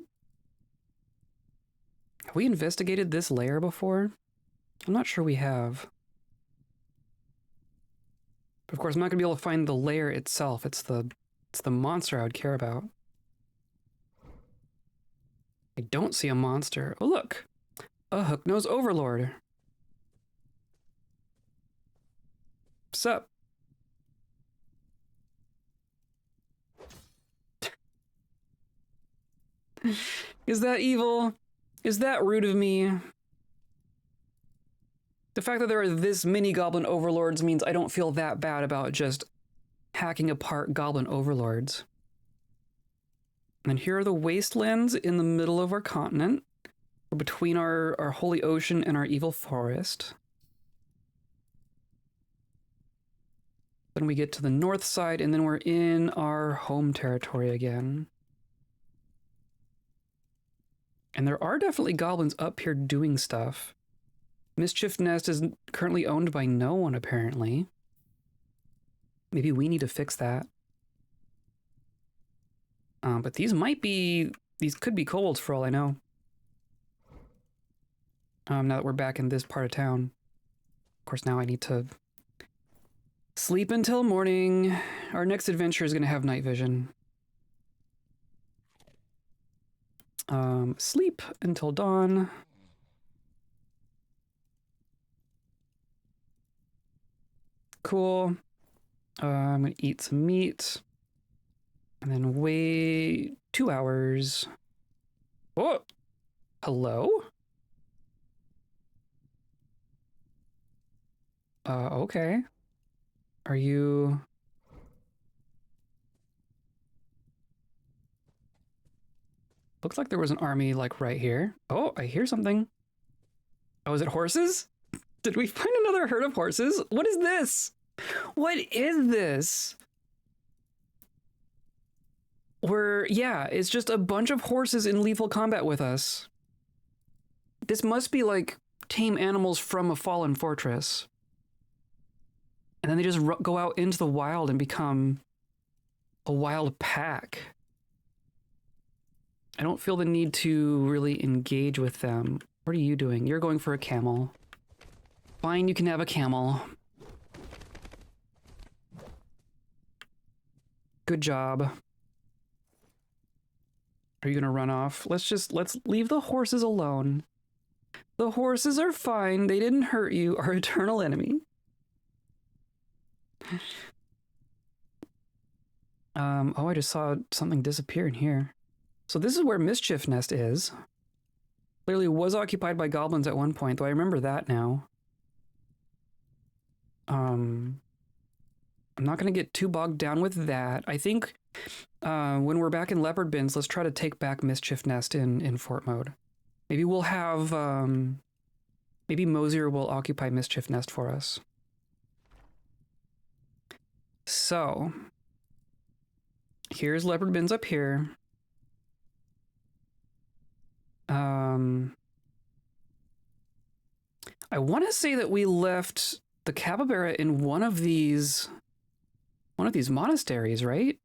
investigated this lair before? I'm not sure we have. But of course, I'm not gonna be able to find the lair itself. It's the monster I would care about. I don't see a monster. Oh, look! A hook-nosed overlord. Sup? Is that evil? Is that rude of me? The fact that there are this many goblin overlords means I don't feel that bad about just hacking apart goblin overlords. And here are the wastelands in the middle of our continent, between our holy ocean and our evil forest. Then we get to the north side, and then we're in our home territory again. And there are definitely goblins up here doing stuff. Mischief Nest is currently owned by no one, apparently. Maybe we need to fix that. But these could be kobolds for all I know. Now that we're back in this part of town. Of course, now I need to sleep until morning. Our next adventure is going to have night vision. Sleep until dawn. Cool. I'm going to eat some meat. And then wait 2 hours. Oh! Hello? Okay. Are you... Looks like there was an army, like, right here. Oh, I hear something. Oh, is it horses? Did we find another herd of horses? What is this? What is this? Yeah, it's just a bunch of horses in lethal combat with us. This must be like tame animals from a fallen fortress. And then they just go out into the wild and become a wild pack. I don't feel the need to really engage with them. What are you doing? You're going for a camel. Fine, you can have a camel. Good job. Are you gonna run off? Let's leave the horses alone. The horses are fine. They didn't hurt you, our eternal enemy. Oh, I just saw something disappear in here. So this is where Mischief Nest is. Clearly was occupied by goblins at one point, though I remember that now. I'm not going to get too bogged down with that. I think when we're back in Leopardbends, let's try to take back Mischief Nest in fort mode. Maybe we'll have... maybe Mözir will occupy Mischief Nest for us. So... here's Leopardbends up here. I want to say that we left the capybara in one of these monasteries, right?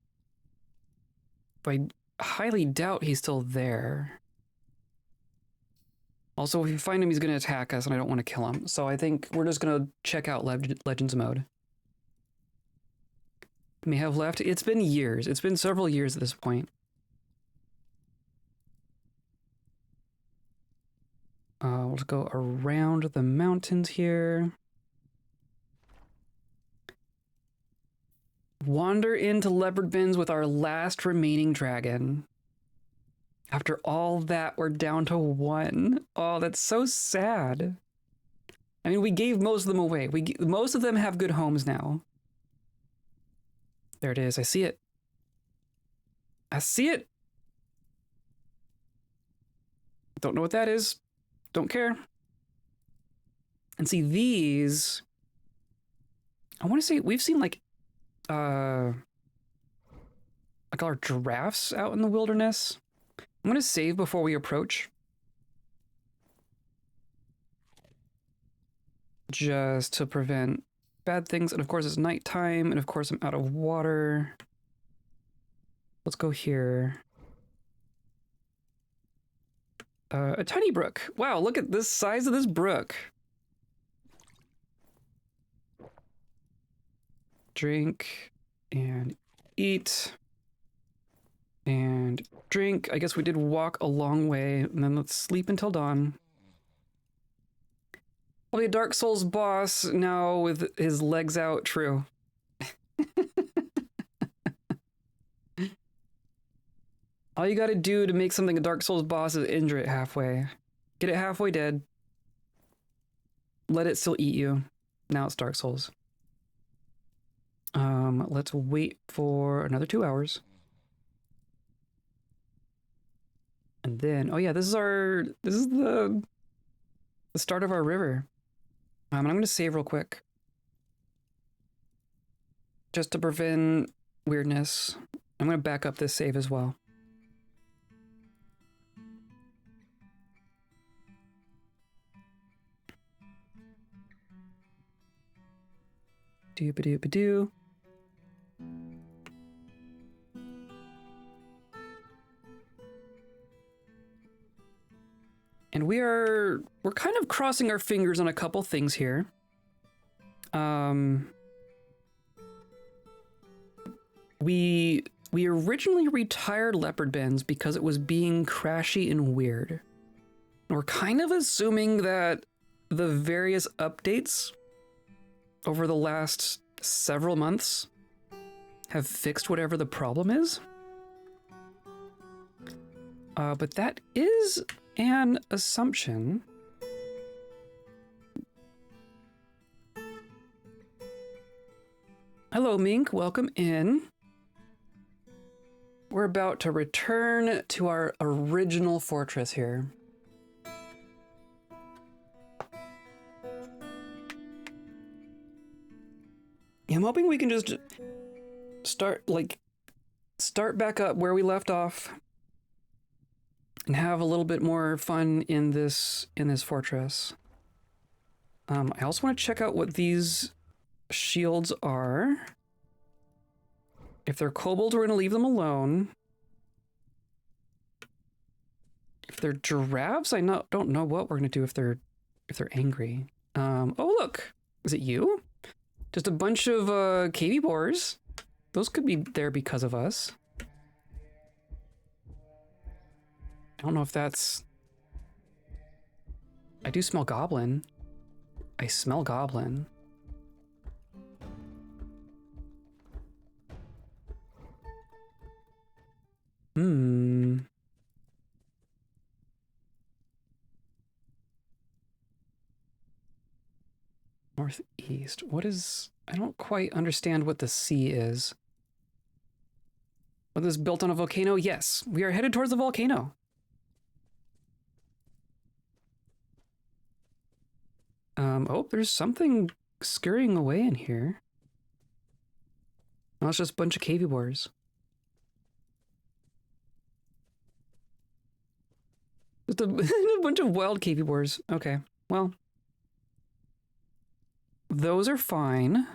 But I highly doubt he's still there. Also, if we find him, he's going to attack us, and I don't want to kill him. So I think we're just going to check out Legends mode. May have left. It's been years. It's been several years at this point. We'll just go around the mountains here. Wander into Leopardbends with our last remaining dragon. After all that, we're down to one. Oh, that's so sad. I mean, we gave most of them away. Most of them have good homes now. There it is. I see it. I see it. Don't know what that is. Don't care. And see these. I want to say we've seen like our giraffes out in the wilderness. I'm going to save before we approach. Just to prevent bad things. And of course it's nighttime. And of course I'm out of water. Let's go here. A tiny brook. Wow, look at this size of this brook. Drink and eat and drink. I guess we did walk a long way, and then let's sleep until dawn. I'll be a Dark Souls boss now with his legs out. True. All you gotta do to make something a Dark Souls boss is injure it halfway. Get it halfway dead. Let it still eat you. Now it's Dark Souls. Let's wait for another 2 hours. And then, oh yeah, this is the start of our river. And I'm gonna save real quick. Just to prevent weirdness. I'm gonna back up this save as well. Doo-ba-doo-ba-doo. And we're kind of crossing our fingers on a couple things here. We originally retired Leopardbends because it was being crashy and weird. We're kind of assuming that the various updates over the last several months have fixed whatever the problem is. But that is an assumption. Hello, Mink. Welcome in. We're about to return to our original fortress here. I'm hoping we can just start back up where we left off and have a little bit more fun in this fortress. I also want to check out what these shields are. If they're kobolds, we're going to leave them alone. If they're giraffes, I don't know what we're going to do if they're angry. Oh look, is it you? Just a bunch of KV boars. Those could be there because of us. I don't know if that's... I do smell goblin. I smell goblin. Northeast. What is... I don't quite understand what the sea is. Was this built on a volcano? Yes, we are headed towards the volcano. Oh, there's something scurrying away in here. Oh, it's just a bunch of cavy boars. Just a, a bunch of wild cavy boars. Okay, well. Those are fine.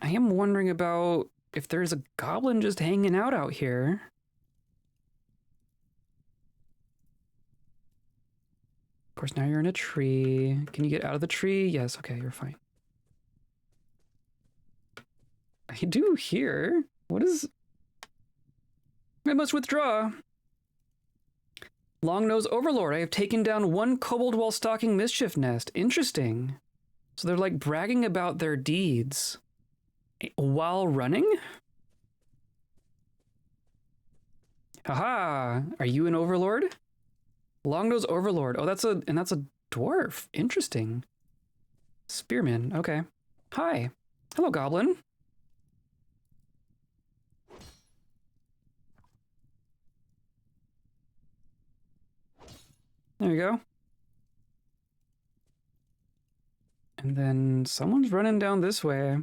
I am wondering about if there's a goblin just hanging out here. Of course, now you're in a tree. Can you get out of the tree? Yes, okay, you're fine. I do hear. What is... I must withdraw. Long-Nose Overlord. I have taken down one kobold while stalking Mischief Nest. Interesting. So they're like bragging about their deeds while running? Haha! Are you an overlord? Long-Nose Overlord. Oh, that's a dwarf. Interesting. Spearman. Okay. Hi. Hello, goblin. There you go. And then someone's running down this way.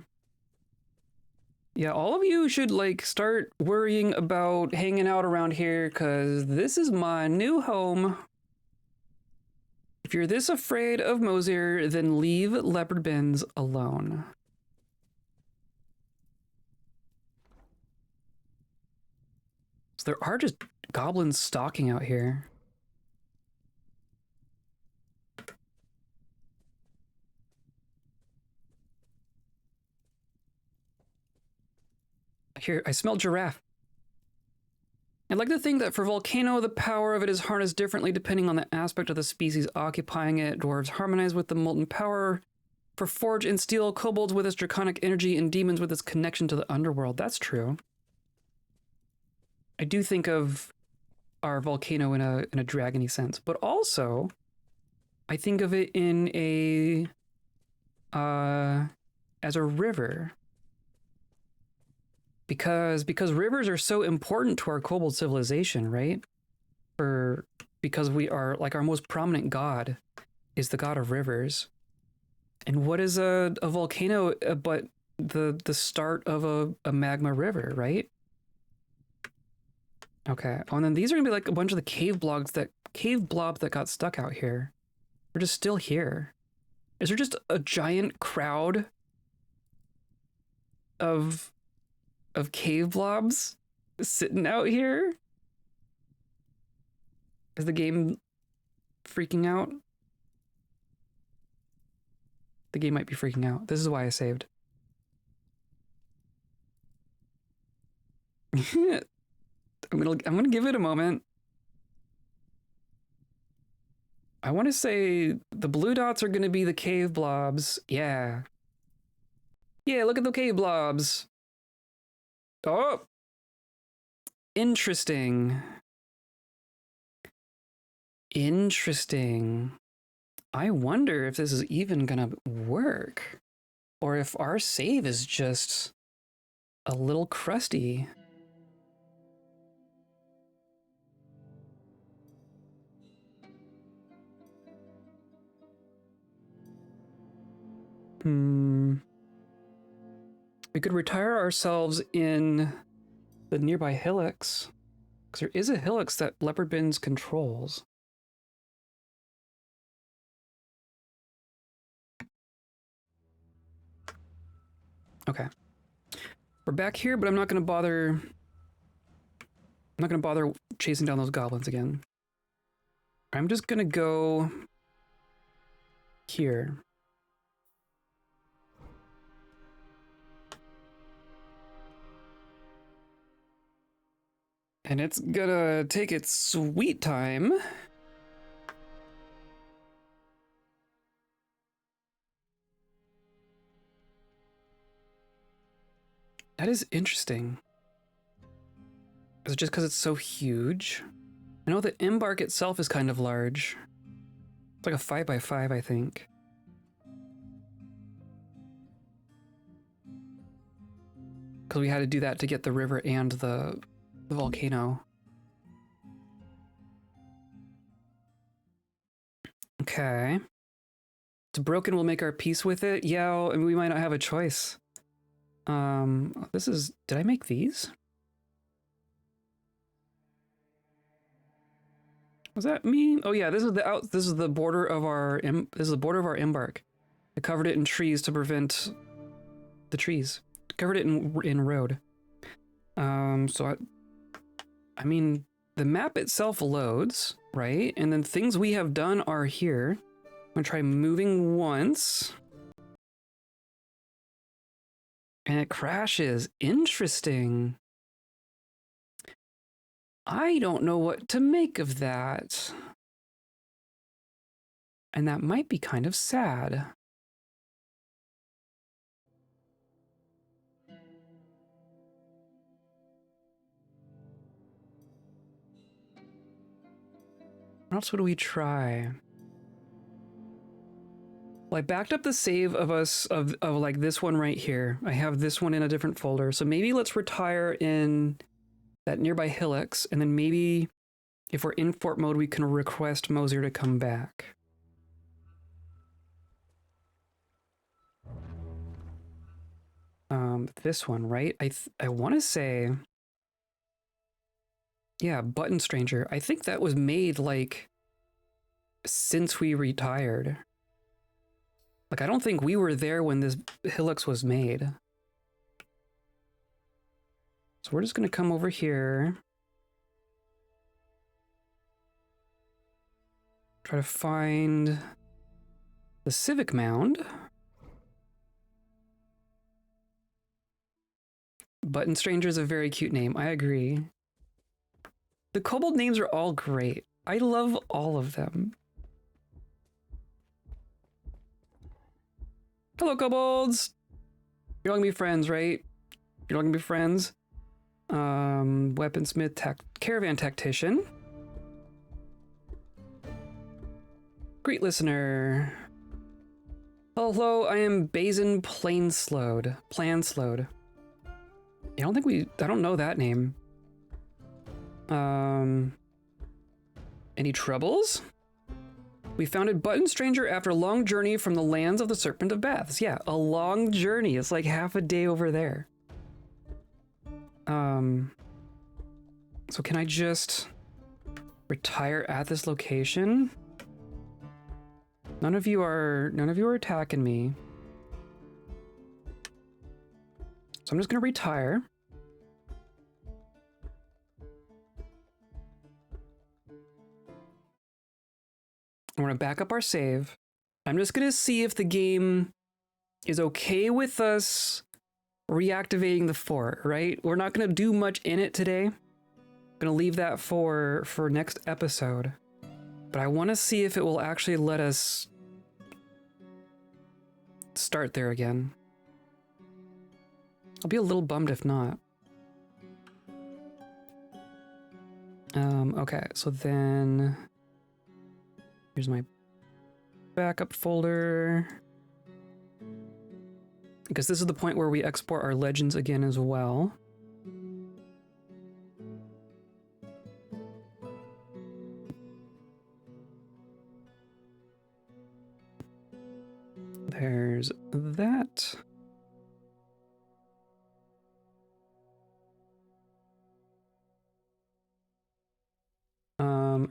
Yeah, all of you should, like, start worrying about hanging out around here, because this is my new home. If you're this afraid of Mözir, then leave Leopardbends alone. So there are just goblins stalking out here. Here, I smell giraffe. I'd like to think that for Volcano, the power of it is harnessed differently depending on the aspect of the species occupying it. Dwarves harmonize with the molten power. For Forge and Steel, kobolds with its draconic energy, and demons with its connection to the underworld. That's true. I do think of our Volcano in a dragony sense, but also I think of it in a as a river. Because rivers are so important to our kobold civilization, right? Because we are, like, our most prominent god is the god of rivers. And what is a volcano but the start of a magma river, right? Okay. Oh, and then these are gonna be like a bunch of the cave blobs that got stuck out here. They're just still here. Is there just a giant crowd of cave blobs sitting out here? Is the game freaking out? The game might be freaking out. This is why I saved. I'm gonna give it a moment. I want to say the blue dots are gonna be the cave blobs. Yeah. Yeah, look at the cave blobs. Oh! Interesting. Interesting. I wonder if this is even gonna work. Or if our save is just a little crusty. We could retire ourselves in the nearby hillocks, because there is a hillocks that Leopardbends controls. Okay. We're back here, but I'm not going to bother chasing down those goblins again. I'm just going to go here. And it's gonna take its sweet time. That is interesting. Is it just because it's so huge? I know the embark itself is kind of large. It's like a 5x5, I think. Because we had to do that to get the river and the volcano. Okay. It's broken, we'll make our peace with it. Yeah, I mean, we might not have a choice. This is... Did I make these? Was that me? Oh yeah, this is the border of our embark. I covered it in trees to prevent the trees. Covered it in road. So I mean, the map itself loads, right? And then things we have done are here. I'm gonna try moving once. And it crashes. Interesting. I don't know what to make of that. And that might be kind of sad. What else would we try? Well, I backed up the save of us of like this one right here. I have this one in a different folder. So maybe let's retire in that nearby hillocks, and then maybe If we're in fort mode, we can request Mözir to come back. This one, right? I want to say, yeah, Button Stranger. I think that was made like since we retired. Like, I don't think we were there when this Hillux was made. So we're just gonna come over here. Try to find the Civic Mound. Button Stranger is a very cute name. I agree. The kobold names are all great. I love all of them. Hello, kobolds! You're all gonna be friends, right? You're all gonna be friends. Weaponsmith, caravan tactician. Great listener. Hello, I am Bazin Plainslode. Planslode. I don't know that name. Any troubles? We founded Button Stranger after a long journey from the lands of the Serpent of Baths. Yeah, a long journey. It's like half a day over there. So can I just retire at this location? None of you are attacking me. So I'm just gonna retire. I'm gonna back up our save. I'm just gonna see if the game is okay with us reactivating the fort, right? We're not gonna do much in it today. I'm gonna leave that for next episode. But I wanna see if it will actually let us start there again. I'll be a little bummed if not. Okay, so then here's my backup folder. Because this is the point where we export our legends again as well. There's that.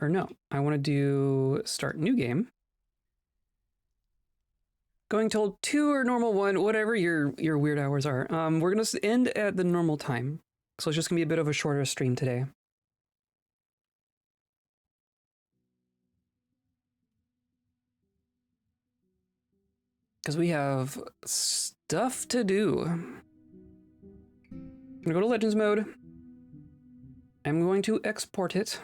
Or no, I want to do start new game. Going till 2 or normal 1, whatever your weird hours are. We're gonna end at the normal time. So it's just gonna be a bit of a shorter stream today. Because we have stuff to do. I'm gonna go to Legends mode. I'm going to export it.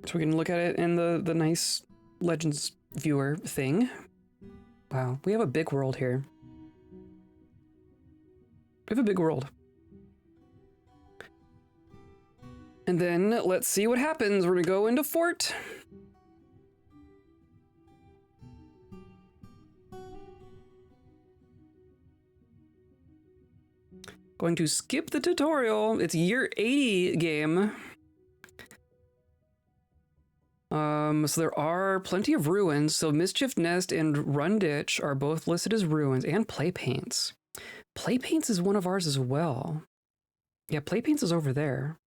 So we can look at it in the nice Legends viewer thing. Wow, we have a big world here. We have a big world. And then let's see what happens. We're gonna go into fort. Going to skip the tutorial. It's year 80 game. So there are plenty of ruins. So Mischief Nest and Runditch are both listed as ruins, and Playpaints. Playpaints is one of ours as well. Yeah, Playpaints is over there.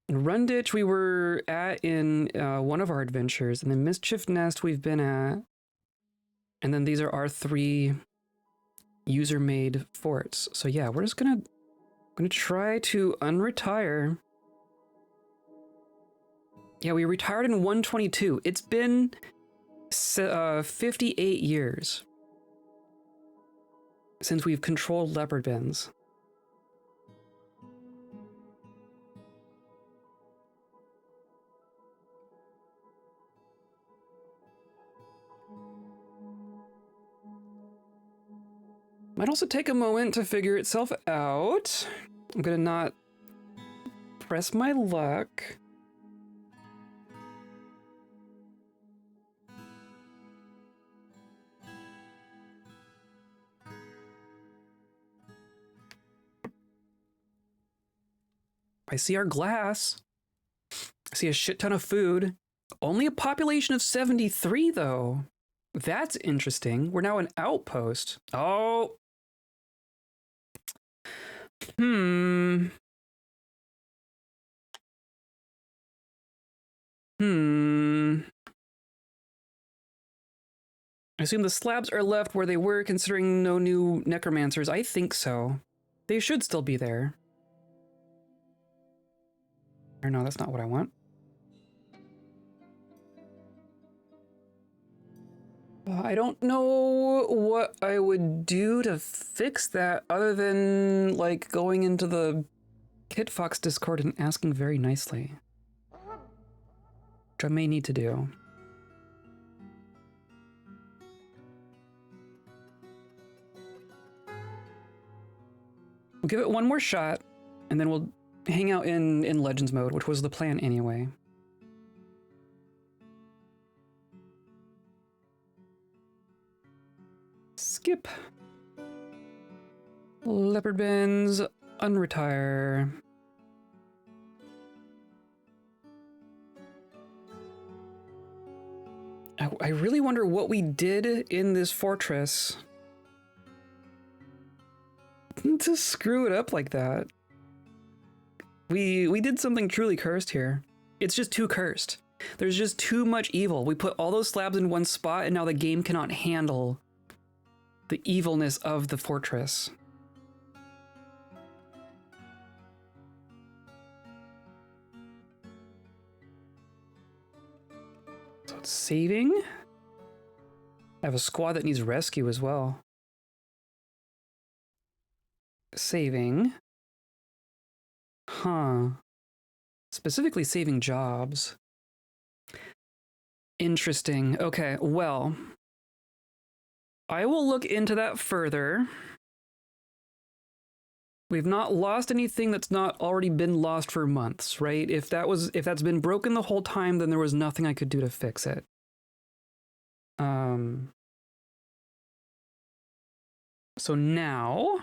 And Runditch we were at in one of our adventures, and then Mischief Nest we've been at. And then these are our 3 user-made forts. So yeah, we're just gonna try to unretire. Yeah, we retired in 122. It's been 58 years since we've controlled Leopardbends. Might also take a moment to figure itself out. I'm gonna not press my luck. I see our glass. I see a shit ton of food. Only a population of 73, though. That's interesting. We're now an outpost. Oh. Hmm. I assume the slabs are left where they were, considering no new necromancers. I think so. They should still be there. Or no, that's not what I want. I don't know what I would do to fix that other than, like, going into the Kitfox Discord and asking very nicely. Which I may need to do. We'll give it one more shot, and then we'll hang out in Legends mode, which was the plan anyway. Skip. Leopardbends, unretire. I really wonder what we did in this fortress to screw it up like that. We did something truly cursed here. It's just too cursed. There's just too much evil. We put all those slabs in one spot, and now the game cannot handle the evilness of the fortress. So it's saving. I have a squad that needs rescue as well. Saving. Huh. Specifically saving jobs. Interesting. Okay, well, I will look into that further. We've not lost anything that's not already been lost for months, right? If that's been broken the whole time, then there was nothing I could do to fix it. So now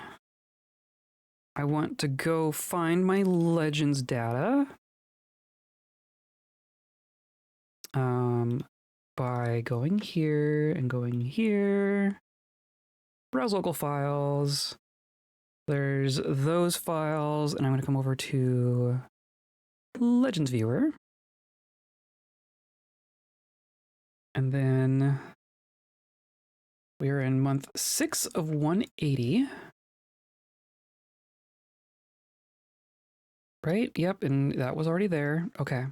I want to go find my Legends data. By going here and going here. Browse local files. There's those files, and I'm going to come over to Legends Viewer. And then we are in month 6 of 180. Right? Yep, and that was already there. Okay.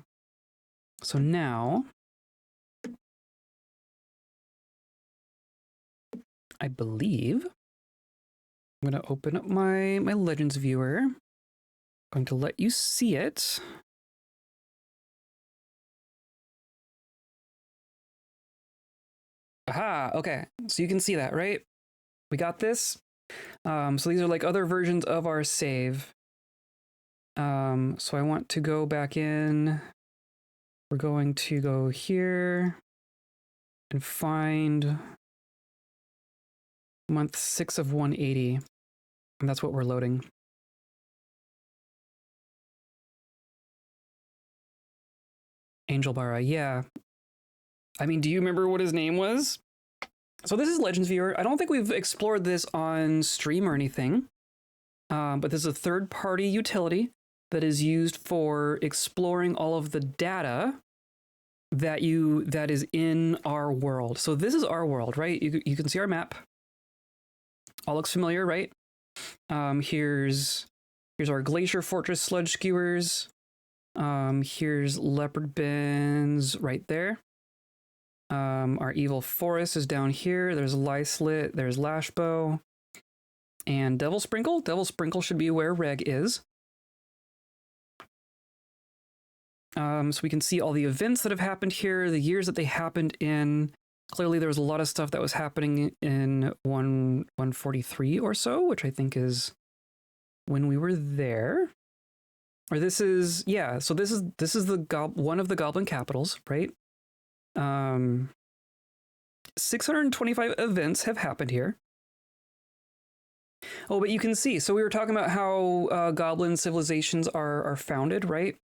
So now I believe I'm going to open up my Legends viewer. I'm going to let you see it. Aha, okay. So you can see that, right? We got this. So these are like other versions of our save. So I want to go back in. We're going to go here and find month 6 of 180. And that's what we're loading. Angel Bara, yeah. I mean, do you remember what his name was? So this is Legends Viewer. I don't think we've explored this on stream or anything. But this is a third-party utility that is used for exploring all of the data that is in our world. So this is our world, right? You can see our map. All looks familiar, right? Here's our Glacier Fortress sludge skewers. Here's Leopardbends right there. Our Evil Forest is down here. There's Lyslit, there's Lashbow, and Devil Sprinkle. Devil Sprinkle should be where Reg is. So we can see all the events that have happened here, the years that they happened in. Clearly there was a lot of stuff that was happening in 143 or so, which I think is when we were there. Or this is, yeah, so this is the one of the goblin capitals, right? 625 events have happened here. Oh, but you can see. So we were talking about how goblin civilizations are founded, right?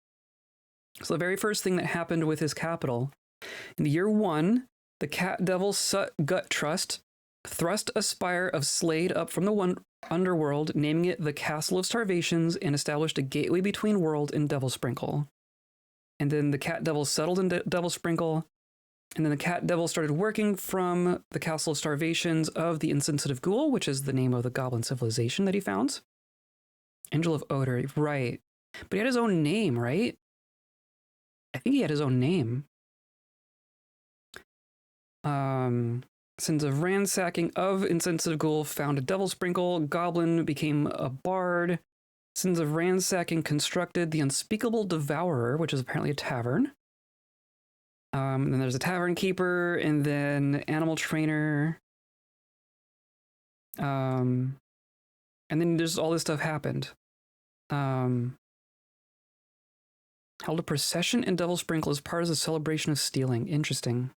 So the very first thing that happened with his capital, in the year 1, the cat devil Gut Trust thrust a spire of Slade up from the underworld, naming it the Castle of Starvations, and established a gateway between world and Devil Sprinkle. And then the cat devil settled in Devil Sprinkle, and then the cat devil started working from the Castle of Starvations of the Insensitive Ghoul, which is the name of the goblin civilization that he founds. Angel of Odor, right. But he had his own name, right? I think he had his own name. Sins of Ransacking of Insensitive Ghoul found a Devil Sprinkle. Goblin became a bard. Sins of Ransacking constructed the Unspeakable Devourer, which is apparently a tavern. And then there's a tavern keeper, and then animal trainer. And then there's all this stuff happened. Held a procession in Devil Sprinkle as part of the celebration of stealing. Interesting.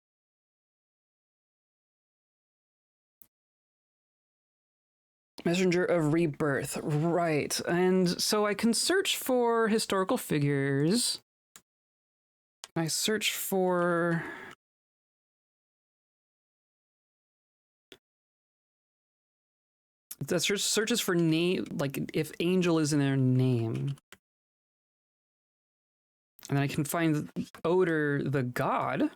Messenger of Rebirth, right. And so I can search for historical figures. I search for... That searches for name, like if Angel is in their name. And then I can find Odor the god.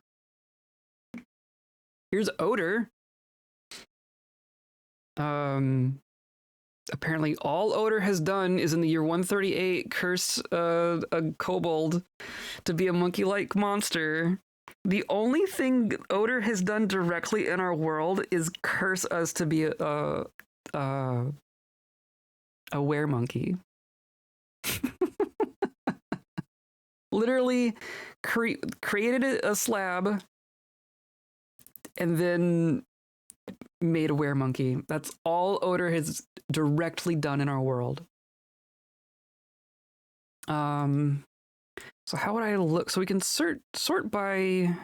Here's Odor. Apparently all Odor has done is in the year 138 curse a kobold to be a monkey-like monster. The only thing Odor has done directly in our world is curse us to be a were-monkey. Literally created a slab and then made a were-monkey. That's all Odor has directly done in our world. So how would I look? So we can sort by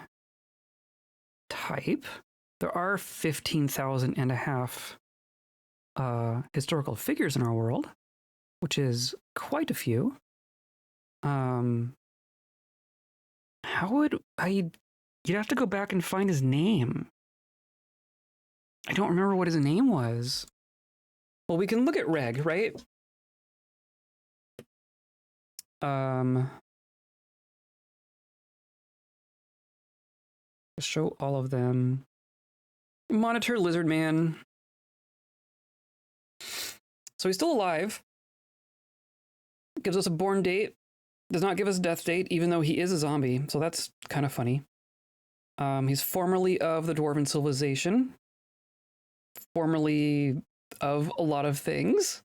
type. There are 15,000 and a half historical figures in our world, which is quite a few. How would I... You'd have to go back and find his name. I don't remember what his name was. Well, we can look at Reg, right? Show all of them. Monitor Lizard Man. So he's still alive. Gives us a born date. Does not give us a death date, even though he is a zombie. So that's kind of funny. He's formerly of the Dwarven civilization. Formerly of a lot of things.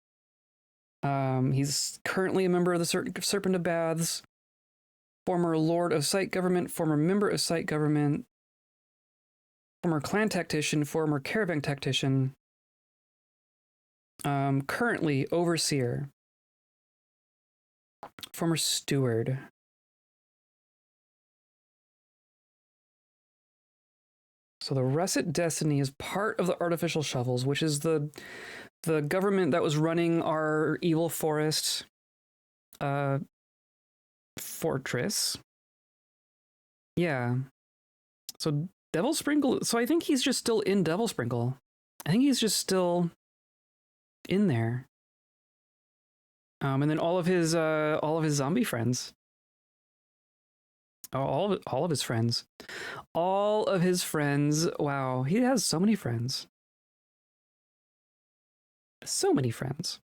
He's currently a member of the Serpent of Baths. Former Lord of Site Government. Former member of Site Government. Former clan tactician. Former caravan tactician. Currently overseer. Former steward. So the Russet Destiny is part of the Artificial Shovels, which is the government that was running our evil forest fortress. Yeah. So Devil Sprinkle. So I think he's just still in Devil Sprinkle. I think he's just still in there. And then all of his zombie friends. Oh, all of his friends. All of his friends. Wow, he has so many friends. So many friends.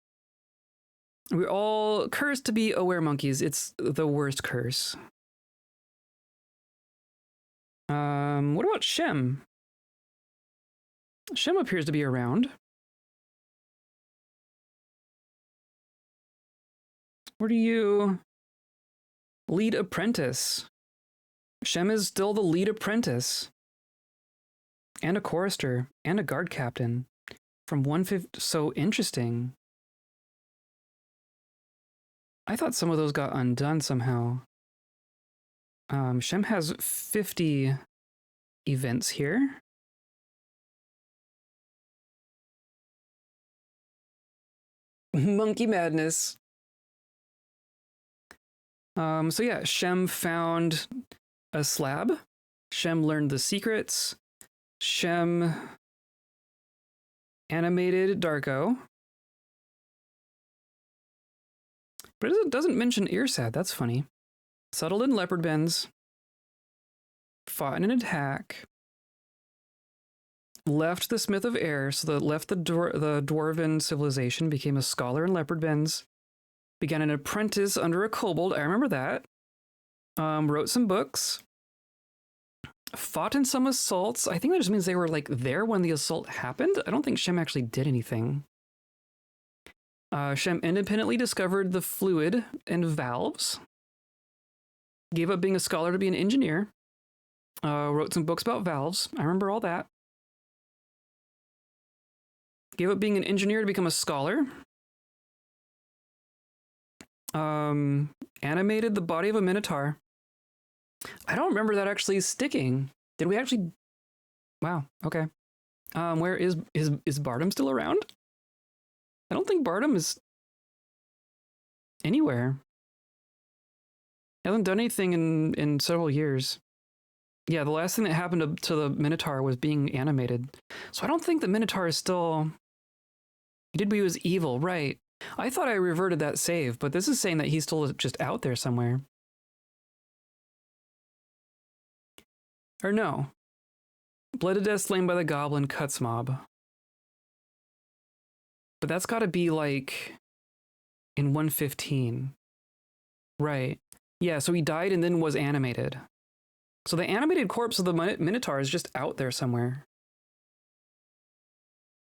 We're all cursed to be aware monkeys. It's the worst curse. What about Shem? Shem appears to be around. Where do you... Lead apprentice. Shem is still the lead apprentice. And a chorister. And a guard captain. From 150... So interesting. I thought some of those got undone somehow. Shem has 50 events here. Monkey madness. So yeah, Shem found a slab. Shem learned the secrets. Shem animated Darko. But it doesn't mention Earsad. That's funny. Settled in Leopardbends. Fought in an attack. Left the Smith of Air, so that left the Dwarven civilization, became a scholar in Leopardbends. Began an apprentice under a kobold. I remember that. Wrote some books. Fought in some assaults. I think that just means they were like there when the assault happened. I don't think Shem actually did anything. Shem independently discovered the fluid and valves. Gave up being a scholar to be an engineer. Wrote some books about valves. I remember all that. Gave up being an engineer to become a scholar. Animated the body of a minotaur. I don't remember that actually sticking. Did we actually? Wow. Okay. Where is Bardem still around? I don't think Bardem is anywhere. Hasn't done anything in several years. Yeah, the last thing that happened to the Minotaur was being animated. So I don't think the Minotaur is still... He did, but he was evil, right. I thought I reverted that save, but this is saying that he's still just out there somewhere. Or no. Bled to death, slain by the goblin, cuts mob. But that's gotta be like in 115. Right. Yeah, so he died and then was animated. So the animated corpse of the Minotaur is just out there somewhere.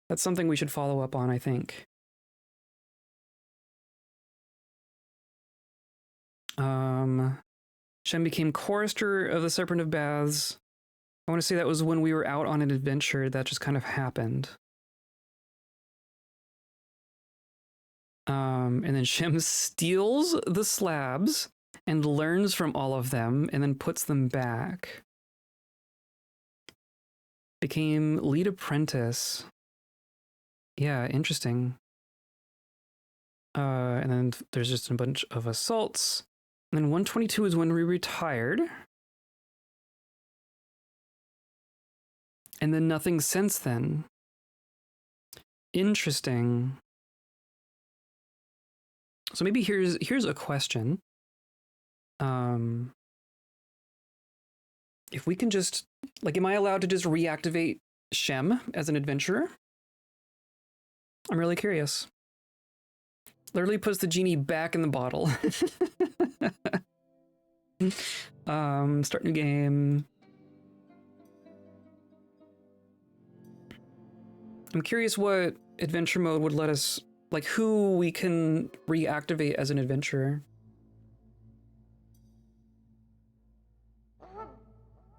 That's something we should follow up on, I think. Shem became chorister of the Serpent of Baths. I want to say that was when we were out on an adventure that just kind of happened. And then Shem steals the slabs and learns from all of them and then puts them back. Became lead apprentice. Yeah, interesting. And then there's just a bunch of assaults. And then 122 is when we retired. And then nothing since then. Interesting. So maybe here's a question. If we can just, like, am I allowed to just reactivate Shem as an adventurer? I'm really curious. Literally puts the genie back in the bottle. Start new game. I'm curious what adventure mode would let us, like, who we can reactivate as an adventurer.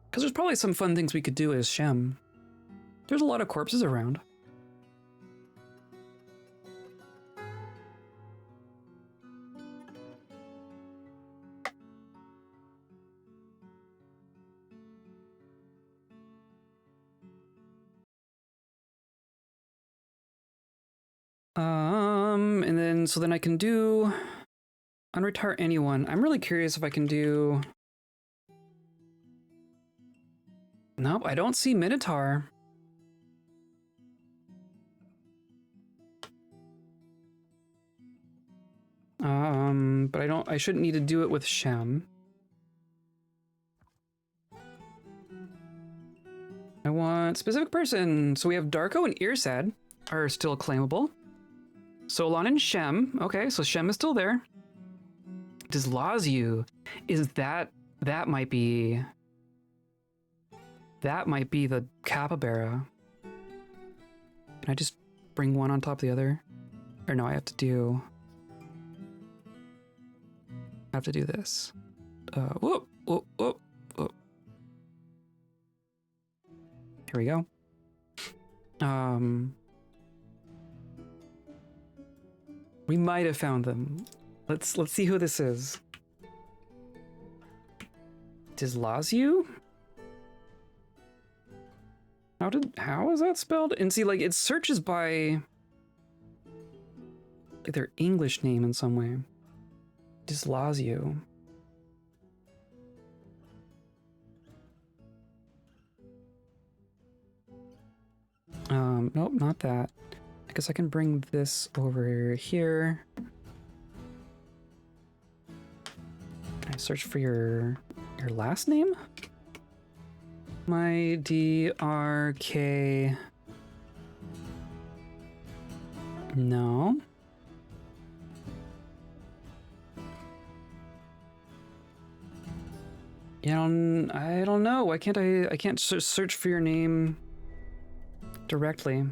Because there's probably some fun things we could do as Shem. There's a lot of corpses around. And then, so then I can do unretire anyone. I'm really curious if I can do... Nope, I don't see Minotaur. But I shouldn't need to do it with Shem. I want specific person. So we have Darko and Earsad are still claimable. Solon and Shem. Okay, so Shem is still there. Does Lazu is that might be the capybara. Can I just bring one on top of the other? Or no, I have to do this. Whoop, whoop, whoop, whoop. Here we go. We might have found them. Let's see who this is. Does Lazu? How is that spelled? And see, like, it searches by... like their English name in some way. Dislazio. Nope, not that. I guess I can bring this over here. Can I search for your last name? My DRK. No. Yeah, I don't know. Why can't I can't search for your name directly.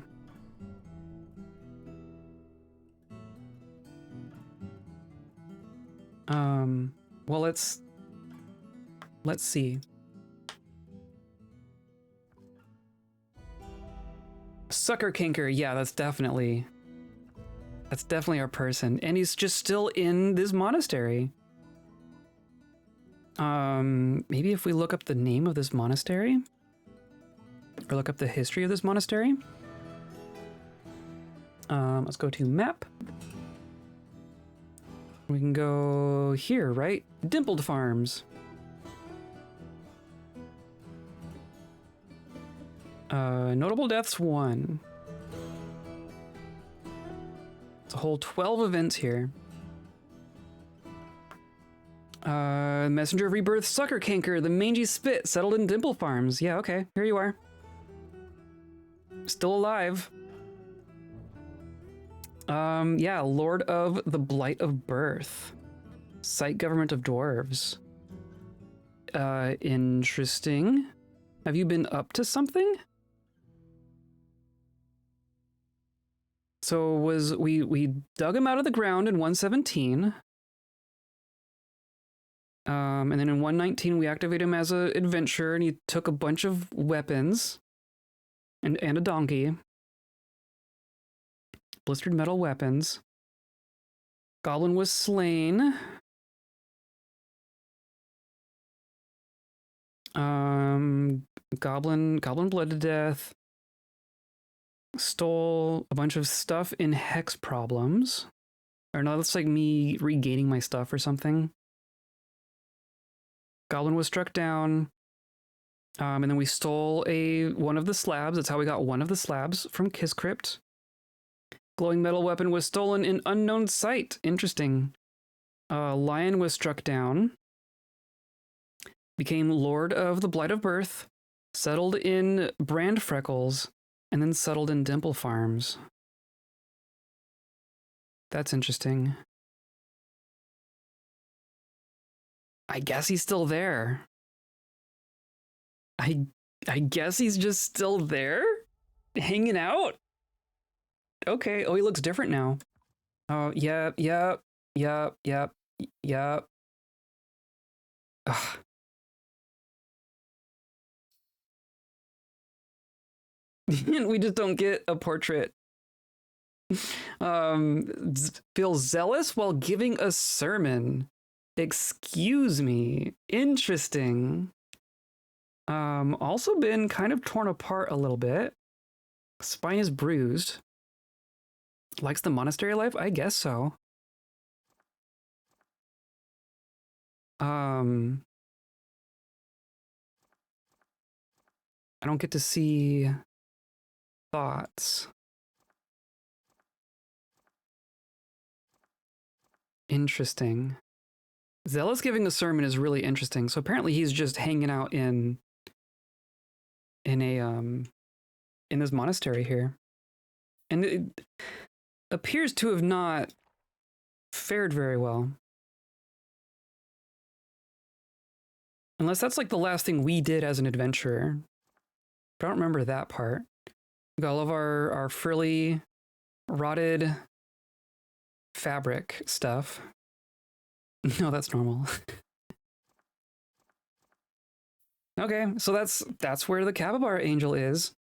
Well, let's see. Sucker Kinker, yeah, that's definitely our person. And he's just still in this monastery. Maybe if we look up the name of this monastery, or look up the history of this monastery. Let's go to map. We can go here, right? Dimpled Farms. Notable deaths 1. It's a whole 12 events here. Messenger of Rebirth, Sucker Canker, the Mangy Spit, settled in Dimple Farms. Yeah, okay, here you are. Still alive. Yeah, Lord of the Blight of Birth. Site Government of Dwarves. Interesting. Have you been up to something? So we dug him out of the ground in 117. And then in 119 we activate him as an adventurer, and he took a bunch of weapons and a donkey. Blistered metal weapons. Goblin was slain. Goblin bled to death. Stole a bunch of stuff in hex problems. Or no, that's like me regaining my stuff or something. Goblin was struck down. And then we stole one of the slabs. That's how we got one of the slabs from Kiss Crypt. Glowing metal weapon was stolen in unknown site. Interesting. Lion was struck down. Became Lord of the Blight of Birth. Settled in Brand Freckles. And then settled in Dimple Farms. That's interesting. I guess he's still there. I guess he's just still there? Hanging out? Okay. Oh, he looks different now. Oh, yep. Ugh. We just don't get a portrait. Feels zealous while giving a sermon. Excuse me. Interesting. Also been kind of torn apart a little bit. Spine is bruised. Likes the monastery life? I guess so. I don't get to see thoughts. Interesting. Zealous giving a sermon is really interesting. So apparently he's just hanging out in this monastery here. And it appears to have not fared very well. Unless that's like the last thing we did as an adventurer. But I don't remember that part. We got all of our frilly, rotted fabric stuff. No, that's normal. Okay, so that's where the Kababar Angel is.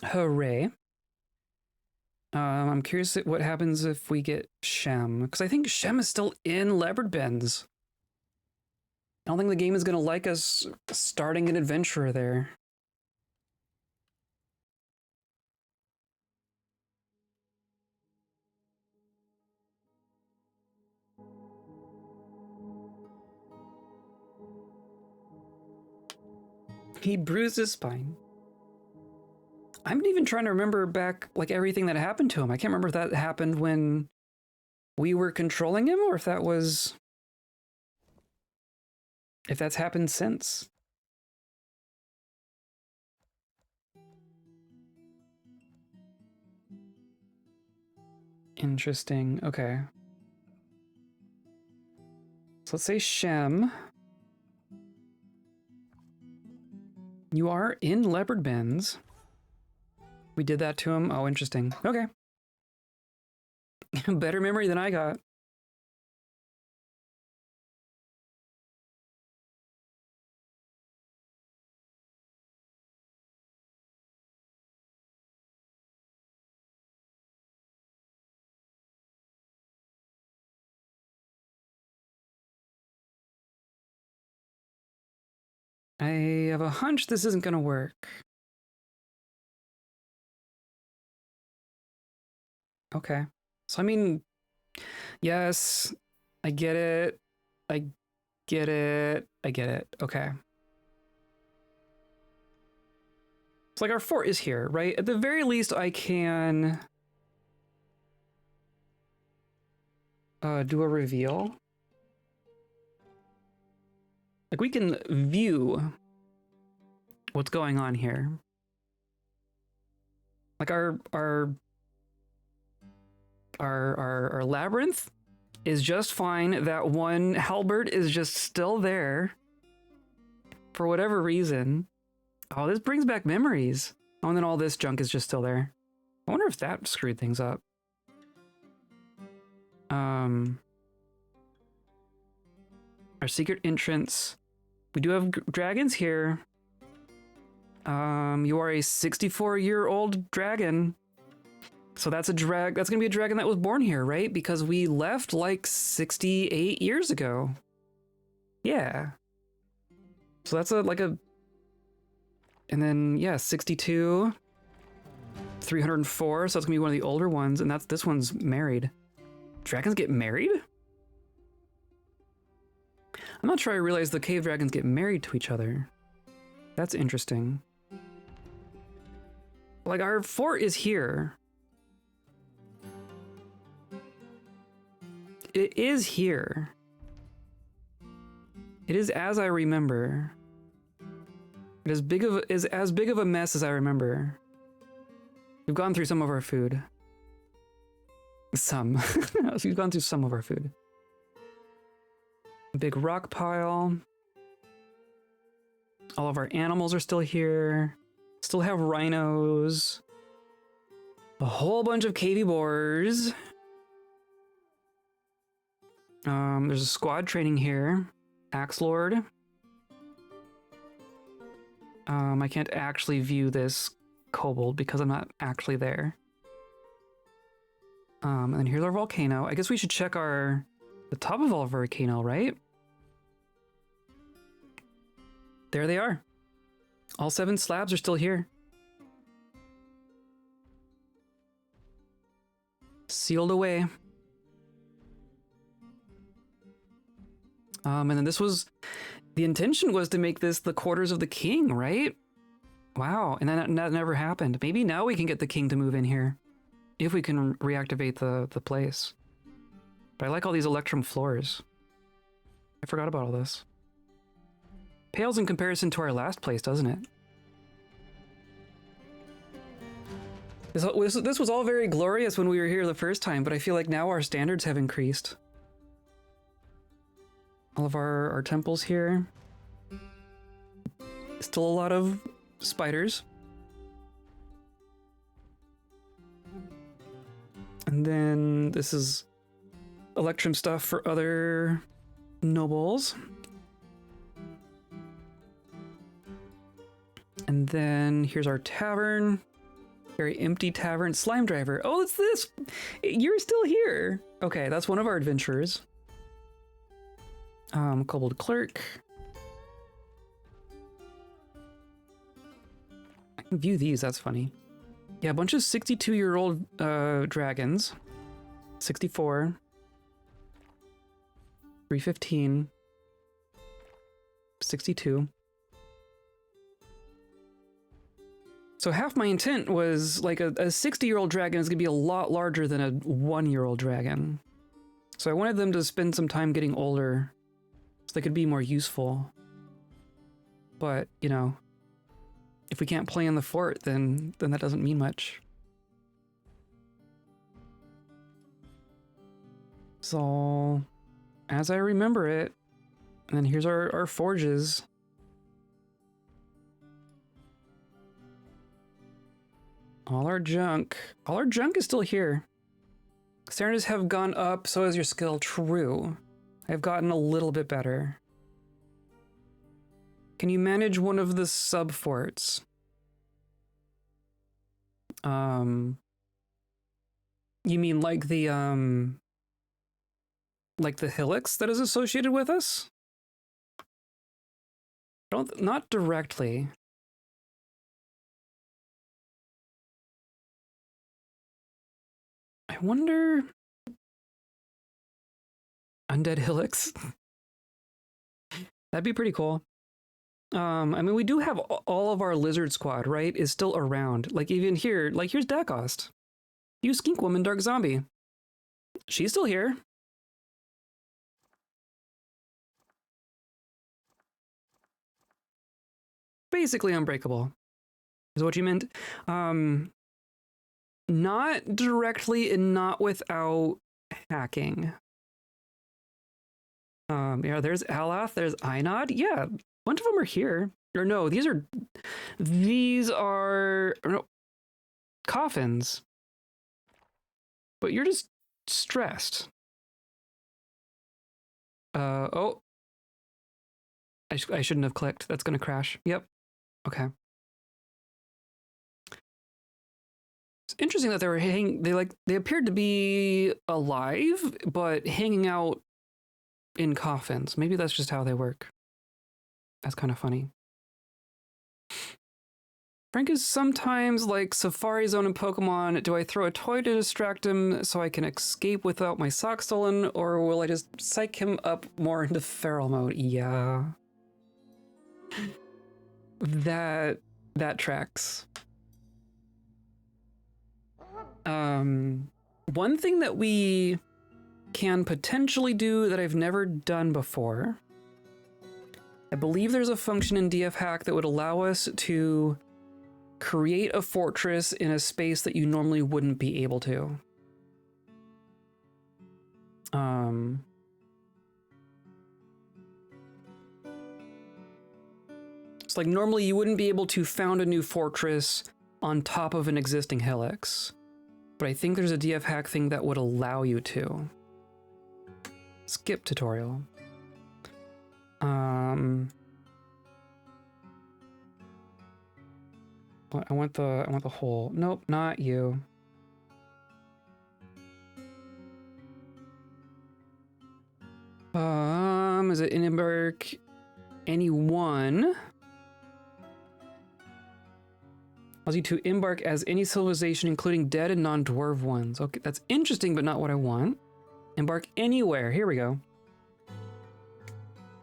Hooray. I'm curious what happens if we get Shem, because I think Shem is still in Leopardbends. I don't think the game is going to like us starting an adventurer there. He bruised his spine. I'm even trying to remember back, like, everything that happened to him. I can't remember if that happened when we were controlling him or if that was... if that's happened since. Interesting. Okay. So let's say Shem. You are in Leopardbends. We did that to him. Oh, interesting. Okay. Better memory than I got. I have a hunch this isn't gonna work. Okay. So, I mean, yes, I get it. I get it. I get it. Okay. It's like our fort is here, right? At the very least, I can do a reveal. Like, we can view what's going on here. Like, our labyrinth is just fine. That one halberd is just still there for whatever reason. Oh, this brings back memories. Oh, and then all this junk is just still there. I wonder if that screwed things up. Our secret entrance. We do have dragons here. You are a 64-year-old dragon. So that's that's gonna be a dragon that was born here, right? Because we left like 68 years ago. Yeah. So that's and then yeah, 62, 304. So that's gonna be one of the older ones, and this one's married. Dragons get married? I'm not sure I realized the cave dragons get married to each other. That's interesting. Like, our fort is here. It is here. It is as I remember. It is as big of a mess as I remember. We've gone through some of our food. Some. We've gone through some of our food. Big rock pile. All of our animals are still here. Still have rhinos. A whole bunch of cavy boars. There's a squad training here. Axe Lord. I can't actually view this kobold because I'm not actually there. And then here's our volcano. I guess we should check the top of our volcano, right? There they are. All 7 slabs are still here. Sealed away. And then the intention was to make this the quarters of the king, right? Wow, and then that never happened. Maybe now we can get the king to move in here. If we can reactivate the place. But I like all these electrum floors. I forgot about all this. Pales in comparison to our last place, doesn't it? This was all very glorious when we were here the first time, but I feel like now our standards have increased. All of our temples here. Still a lot of spiders. And then this is electrum stuff for other nobles. And then here's our tavern. Very empty tavern. Slime driver. Oh, it's this. You're still here. Okay, that's one of our adventurers. Kobold clerk. I can view these. That's funny. Yeah, a bunch of 62-year-old dragons. 64. 315. 62. So half my intent was like a 60-year-old dragon is going to be a lot larger than a 1-year-old dragon. So I wanted them to spend some time getting older so they could be more useful. But, you know, if we can't play in the fort, then that doesn't mean much. So, as I remember it, and then here's our forges. All our junk is still here. Standards have gone up, so has your skill. True. I've gotten a little bit better. Can you manage one of the sub-forts? You mean like the hillocks that is associated with us? Not directly. I wonder... Undead hillocks? That'd be pretty cool. I mean, we do have all of our lizard squad, right? Is still around. Like, even here, like, here's Dacost. You skink woman, dark zombie. She's still here. Basically unbreakable, is what you meant. Not directly and not without hacking. Yeah, there's Alath, there's Einod. Yeah, a bunch of them are here. Or no, these are no, coffins. But you're just stressed. Oh. I shouldn't have clicked. That's gonna crash. Yep. Okay. It's interesting that they were they appeared to be alive, but hanging out in coffins. Maybe that's just how they work. That's kind of funny. Frank is sometimes like Safari Zone in Pokemon. Do I throw a toy to distract him so I can escape without my sock stolen, or will I just psych him up more into feral mode? Yeah. That tracks. One thing that we can potentially do that I've never done before, I believe there's a function in DF Hack that would allow us to create a fortress in a space that you normally wouldn't be able to. It's like normally you wouldn't be able to found a new fortress on top of an existing helix. But I think there's a DF Hack thing that would allow you to. Skip tutorial. I want the whole. Nope, not you. Is it embark anyone? Allows you to embark as any civilization, including dead and non-dwarf ones. Okay, that's interesting, but not what I want. Embark anywhere. Here we go.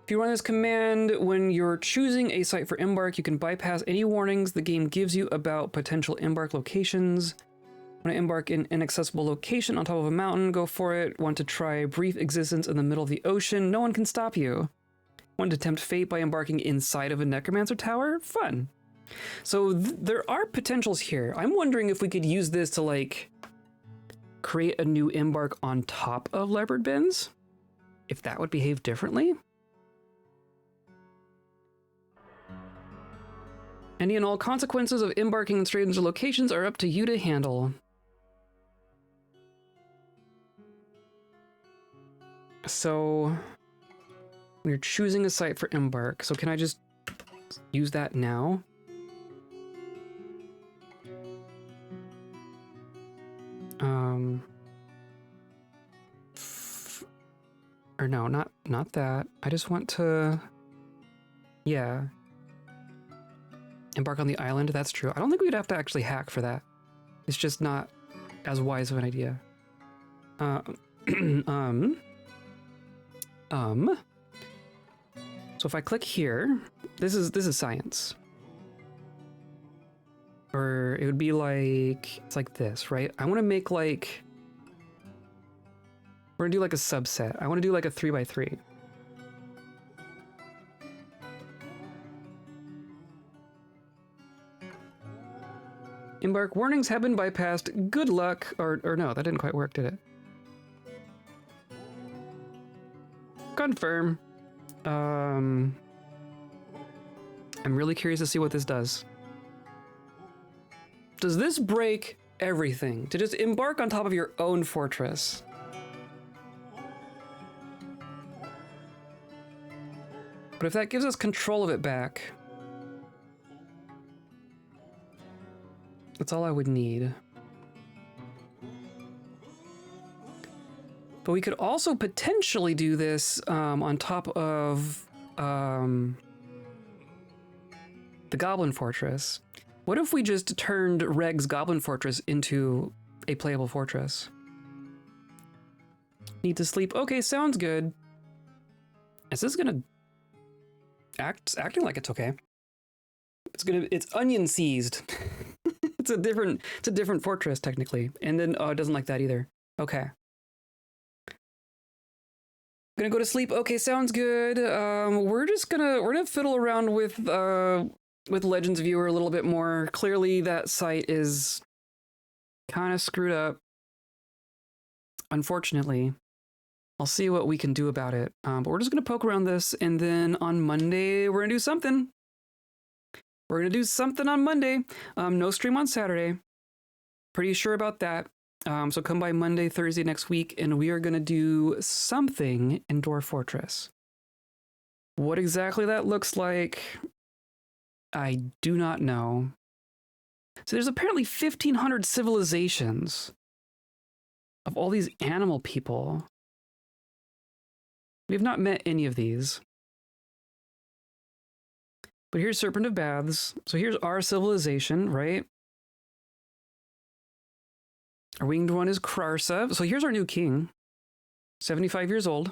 If you run this command when you're choosing a site for embark, you can bypass any warnings the game gives you about potential embark locations. Want to embark in an inaccessible location on top of a mountain? Go for it. Want to try a brief existence in the middle of the ocean? No one can stop you. Want to tempt fate by embarking inside of a necromancer tower? Fun. So there are potentials here. I'm wondering if we could use this to like create a new embark on top of Leopardbends. If that would behave differently. Any and all consequences of embarking in stranger locations are up to you to handle. So we're choosing a site for embark. So can I just use that now? Or no, not that. I just want to, yeah. Embark on the island, that's true. I don't think we'd have to actually hack for that. It's just not as wise of an idea. So if I click here, this is science. Or it would be like, it's like this, right? I want to make like, we're gonna do like a subset. I want to do like a 3x3. Embark warnings have been bypassed. Good luck. Or no, that didn't quite work, did it? Confirm. I'm really curious to see what this does. Does this break everything? To just embark on top of your own fortress? But if that gives us control of it back, that's all I would need. But we could also potentially do this on top of the Goblin Fortress. What if we just turned Reg's Goblin Fortress into a playable fortress? Need to sleep. Okay, sounds good. Is this gonna acting like it's okay? It's onion seized. It's a different fortress technically. And then it doesn't like that either. Okay. Gonna go to sleep. Okay, sounds good. We're gonna fiddle around with Legends Viewer a little bit more. Clearly that site is kind of screwed up. Unfortunately. I'll see what we can do about it. But we're just gonna poke around this, and then on Monday we're gonna do something. We're gonna do something on Monday. No stream on Saturday. Pretty sure about that. So come by Monday, Thursday next week, and we are gonna do something in Dwarf Fortress. What exactly that looks like, I do not know. So there's apparently 1,500 civilizations of all these animal people. We've not met any of these. But here's Serpent of Baths. So here's our civilization, right? Our winged one is Krarsa. So here's our new king. 75 years old.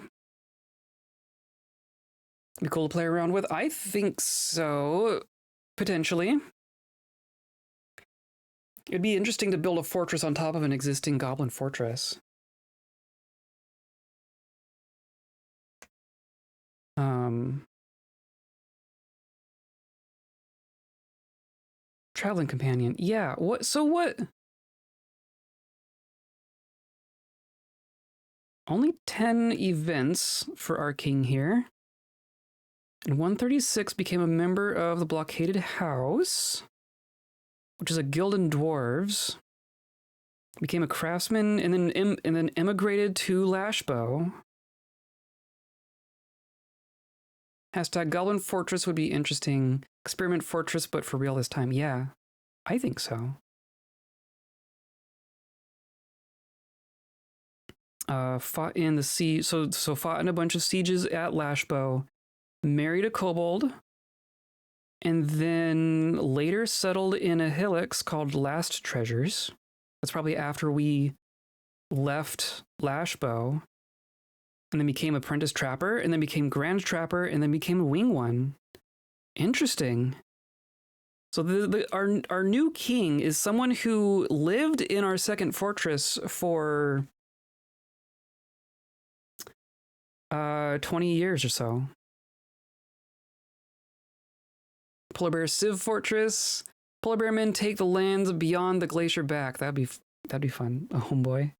Be cool to play around with. I think so. Potentially. It'd be interesting to build a fortress on top of an existing goblin fortress. Traveling companion. Yeah, what? Only 10 events for our king here. And 136 became a member of the Blockaded House, which is a guild in dwarves. Became a craftsman and then emigrated to Lashbow. Hashtag Goblin Fortress would be interesting. Experiment Fortress, but for real this time. Yeah, I think so. Fought in the siege, so fought in a bunch of sieges at Lashbow. Married a kobold. And then later settled in a hillox called Last Treasures. That's probably after we left Lashbow. And then became Apprentice Trapper, and then became Grand Trapper, and then became a Wing One. Interesting. So our new king is someone who lived in our second fortress for 20 years or so. Polar Bear Civ Fortress. Polar Bear men take the lands beyond the glacier back. That'd be fun. Oh boy.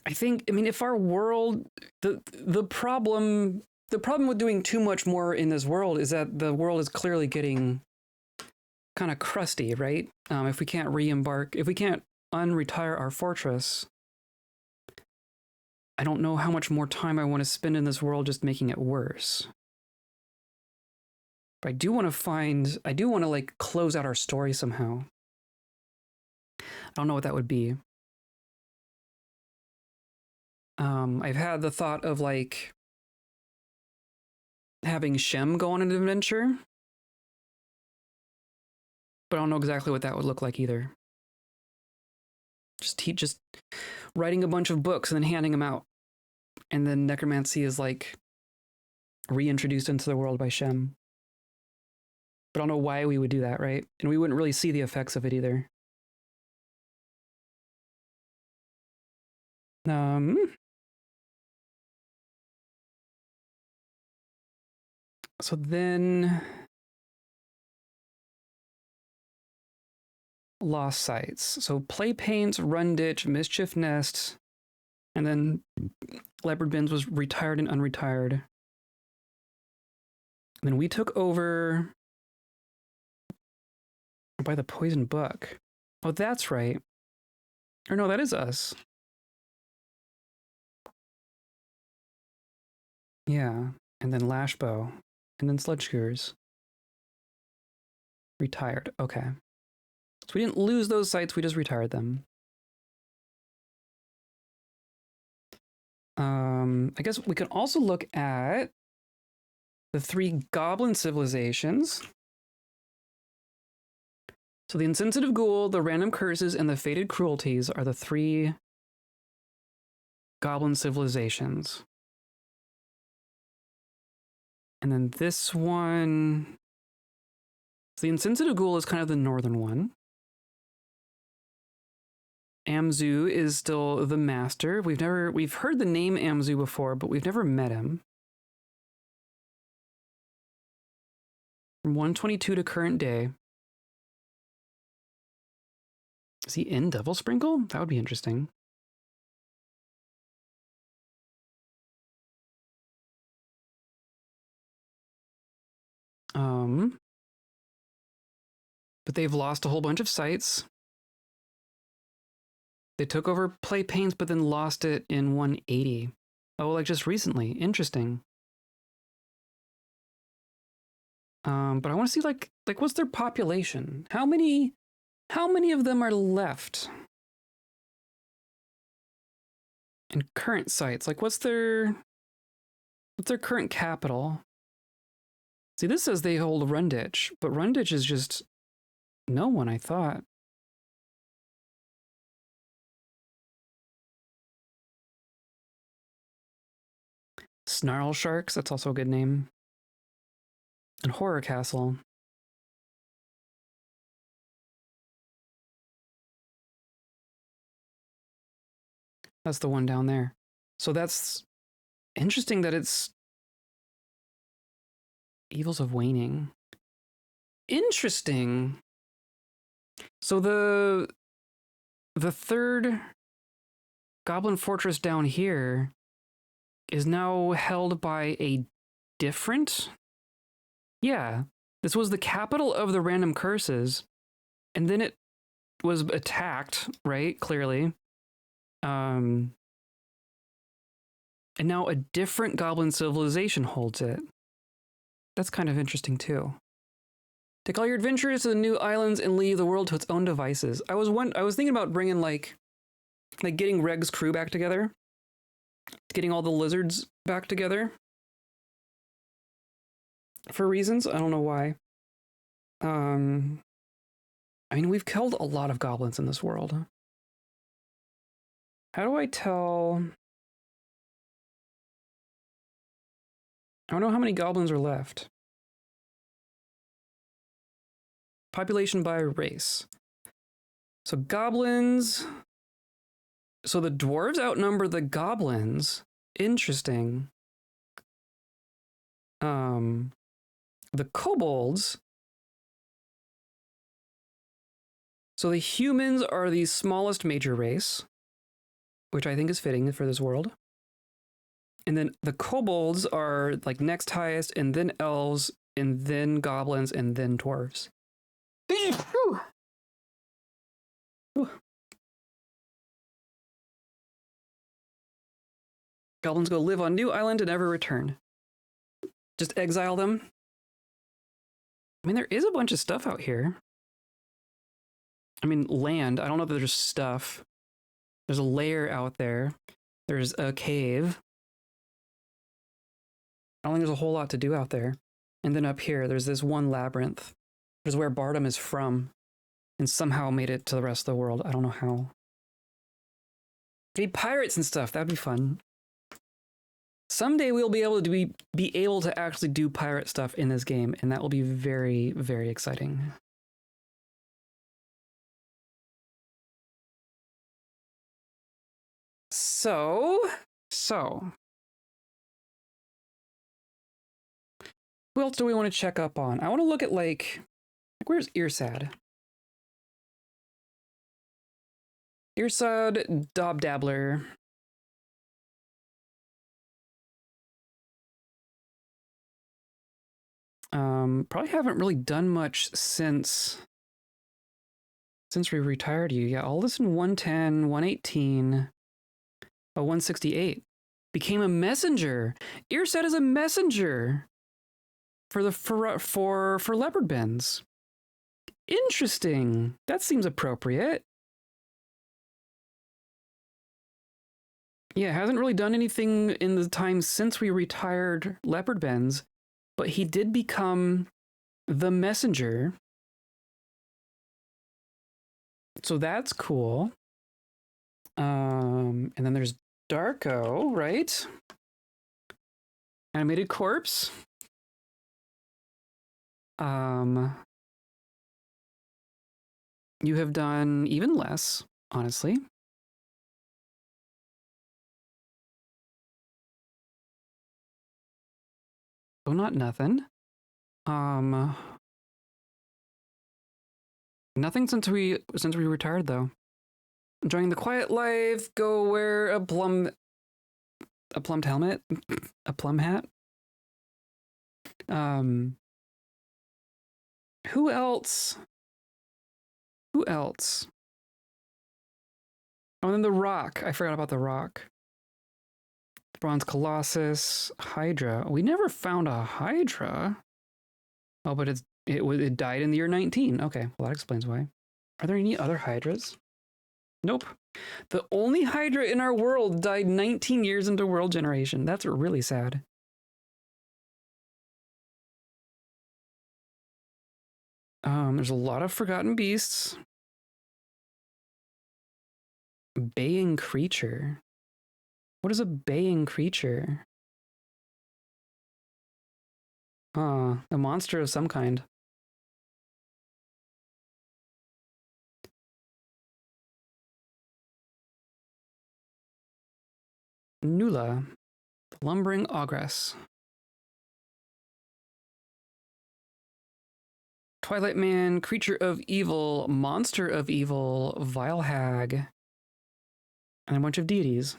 I mean, if our world, the problem with doing too much more in this world is that the world is clearly getting kind of crusty, right? If we can't if we can't unretire our fortress, I don't know how much more time I want to spend in this world just making it worse. But I do want to like close out our story somehow. I don't know what that would be. I've had the thought of like having Shem go on an adventure, but I don't know exactly what that would look like either. Just writing a bunch of books and then handing them out, and then necromancy is like reintroduced into the world by Shem. But I don't know why we would do that, right? And we wouldn't really see the effects of it either. So then lost sites. So play paints, run ditch, mischief nest, and then Leopardbends was retired and unretired. And then we took over by the poison book. Oh, that's right. Or no, that is us. Yeah. And then Lashbow. And then Sludge Skewers. Retired. Okay. So we didn't lose those sites, we just retired them. I guess we can also look at the 3 goblin civilizations. So the insensitive ghoul, the random curses, and the fated cruelties are the 3 goblin civilizations. And then this one, so the insensitive ghoul is kind of the northern one. Amzu is still the master. We've heard the name Amzu before, but we've never met him. From 122 to current day. Is he in Devil Sprinkle? That would be interesting. But they've lost a whole bunch of sites. They took over Play Paints, but then lost it in 180. Oh, like just recently. Interesting. But I want to see like what's their population? How many of them are left? And current sites, like what's their current capital? See, this says they hold Runditch, but Runditch is just no one, I thought. Snarl Sharks, that's also a good name. And Horror Castle. That's the one down there. So that's interesting that it's Evils of Waning. Interesting. So the 3rd Goblin Fortress down here is now held by a different... Yeah, this was the capital of the random curses, and then it was attacked, right? Clearly. And now a different goblin civilization holds it. That's kind of interesting too. Take all your adventurers to the new islands and leave the world to its own devices. I was thinking about bringing like getting Reg's crew back together, getting all the lizards back together. For reasons I don't know why. I mean, we've killed a lot of goblins in this world. How do I tell? I don't know how many goblins are left. Population by race. So goblins. So the dwarves outnumber the goblins. Interesting. The kobolds. So the humans are the smallest major race, which I think is fitting for this world. And then the kobolds are like next highest, and then elves, and then goblins, and then dwarves. Whew. Whew. Goblins go live on new island and never return. Just exile them. I mean, there is a bunch of stuff out here. I mean, land. I don't know if there's stuff. There's a lair out there. There's a cave. I don't think there's a whole lot to do out there. And then up here, there's this one labyrinth. Which is where Bardom is from. And somehow made it to the rest of the world. I don't know how. Maybe pirates and stuff. That'd be fun. someday we'll be able to be able to actually do pirate stuff in this game, and that will be very, very exciting. So who else do we want to check up on? I want to look at like where's Earsad? Earsad, Dob Dabbler. Probably haven't really done much since we retired you. Yeah, all this in 110, 118, 168. Became a messenger. Earsad is a messenger for the for Leopardbends. Interesting. That seems appropriate. Yeah, hasn't really done anything in the time since we retired Leopardbends, but he did become the messenger. So that's cool. And then there's Darko, right? Animated corpse. You have done even less, honestly. Oh, not nothing. Nothing since we retired though. Enjoying the quiet life. Go wear a plumbed helmet, a plum hat. Who else? Who else? Oh, and then the Rock. I forgot about the Rock. Bronze Colossus, Hydra. We never found a Hydra. Oh, but it died in the year 19. Okay, well that explains why. Are there any other Hydras? Nope. The only Hydra in our world died 19 years into world generation. That's really sad. There's a lot of forgotten beasts. Baying creature. What is a baying creature? A monster of some kind. Nula, the lumbering ogress. Twilight Man, creature of evil, monster of evil, vile hag, and a bunch of deities.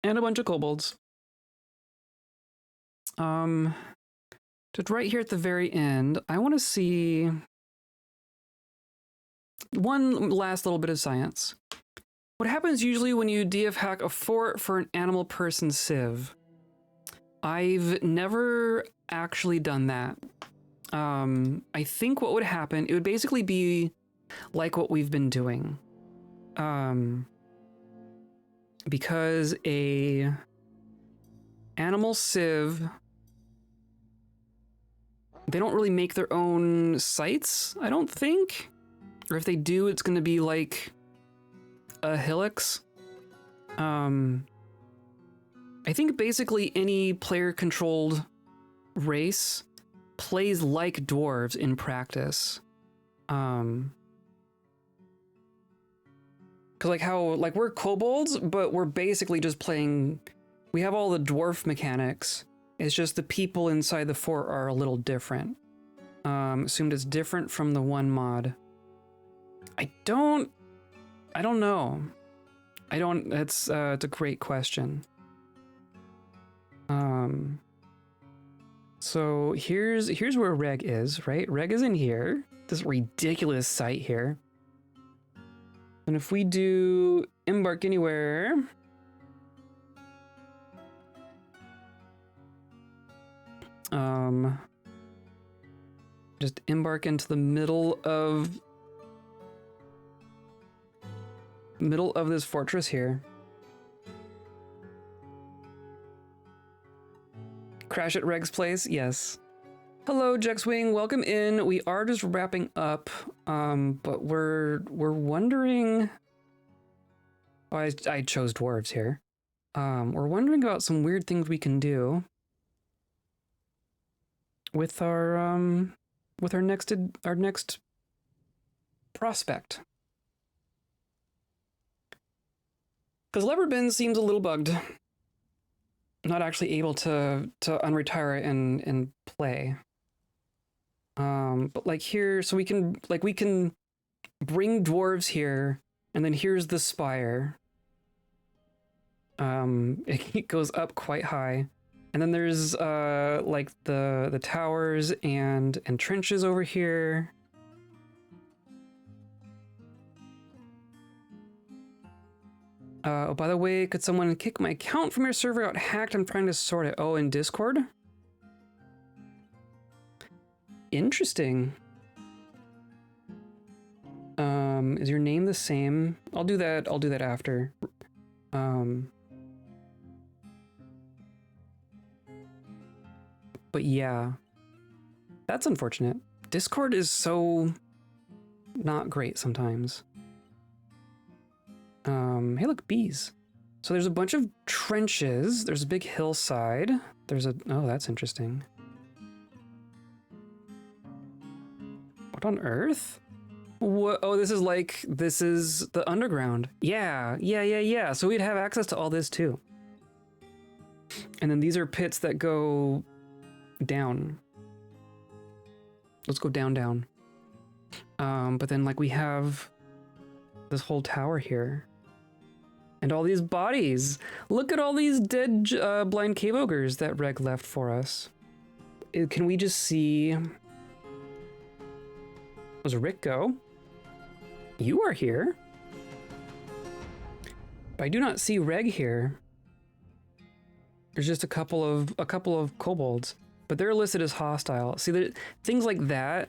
And a bunch of kobolds. Just right here at the very end, I want to see one last little bit of science. What happens usually when you DF hack a fort for an animal person civ? I've never actually done that. I think what would happen, it would basically be like what we've been doing. Because a animal civ, they don't really make their own sites, I don't think. Or if they do, it's going to be like a Helix. I think basically any player-controlled race plays like dwarves in practice. Because like we're kobolds, but we're basically just playing. We have all the dwarf mechanics. It's just the people inside the fort are a little different. Assumed it's different from the one mod. I don't know. It's a great question. So here's where Reg is, right? Reg is in here. This ridiculous site here. And if we do embark anywhere, just embark into the middle of this fortress here. Crash at Reg's place? Yes. Hello, Jexwing. Welcome in. We are just wrapping up, but we're wondering. Oh, I chose dwarves here. We're wondering about some weird things we can do with our next prospect. Because Leopardbends seems a little bugged. Not actually able to unretire it and play. But like here, so we can bring dwarves here, and then here's the spire. It goes up quite high, and then there's like the towers and trenches over here. Oh, by the way, could someone kick my account from your server? Got hacked. I'm trying to sort it. Oh, in Discord? Interesting. Is your name the same? I'll do that after. But yeah. That's unfortunate. Discord is so not great sometimes. Hey, look, bees. So there's a bunch of trenches. There's a big hillside. Oh, that's interesting. What on earth? What? Oh, this is the underground. Yeah. So we'd have access to all this too. And then these are pits that go down. Let's go down. But then like we have this whole tower here. And all these bodies. Look at all these dead blind cave ogres that Reg left for us. Can we just see... Was Rick go? You are here. But I do not see Reg here. There's just a couple of kobolds, but they're listed as hostile. See, things like that,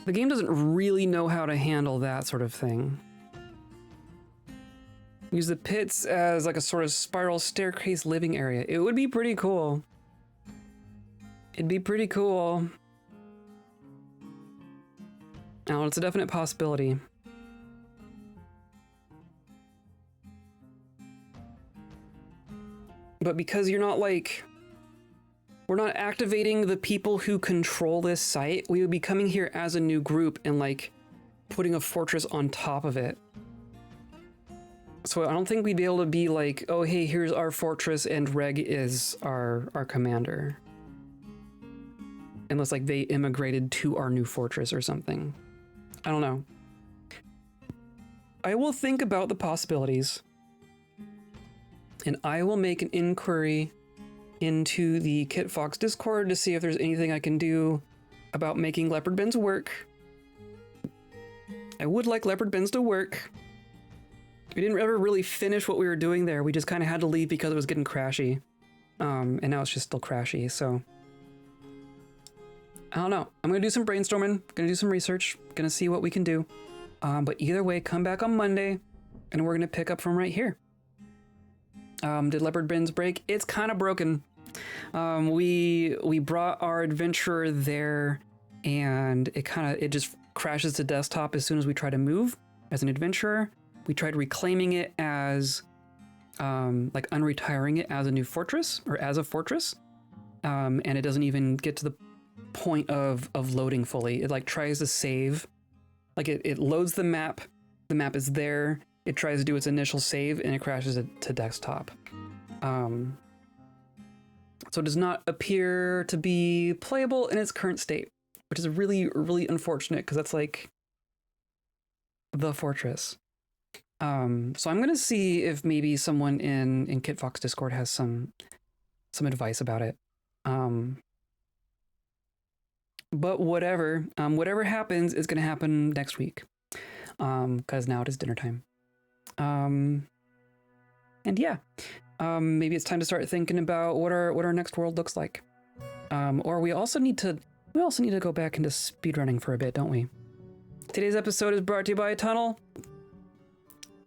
the game doesn't really know how to handle that sort of thing. Use the pits as like a sort of spiral staircase living area. It would be pretty cool. It'd be pretty cool. Now, it's a definite possibility. But because you're not like... We're not activating the people who control this site, we would be coming here as a new group and like putting a fortress on top of it. So I don't think we'd be able to be like, oh, hey, here's our fortress and Reg is our commander. Unless like they immigrated to our new fortress or something. I don't know. I will think about the possibilities. And I will make an inquiry into the Kit Fox Discord to see if there's anything I can do about making Leopardbends work. I would like Leopardbends to work. We didn't ever really finish what we were doing there. We just kind of had to leave because it was getting crashy. And now it's just still crashy, so... I don't know. I'm gonna do some brainstorming, gonna do some research, gonna see what we can do. But either way, come back on Monday, and we're gonna pick up from right here. Did Leopardbends break? It's kind of broken. We brought our adventurer there, and it just crashes to desktop as soon as we try to move as an adventurer. We tried reclaiming it as, like unretiring it as a new fortress, or as a fortress, and it doesn't even get to the point of loading fully. It like tries to save, like it loads the map is there, it tries to do its initial save, and it crashes it to desktop. So it does not appear to be playable in its current state, which is really, really unfortunate because that's like the fortress. So I'm gonna see if maybe someone in Kit Fox Discord has some advice about it. But whatever happens is gonna happen next week, because now it is dinner time. And yeah, maybe it's time to start thinking about what our next world looks like. Or we also need to go back into speedrunning for a bit, don't we? Today's episode is brought to you by Tunnel.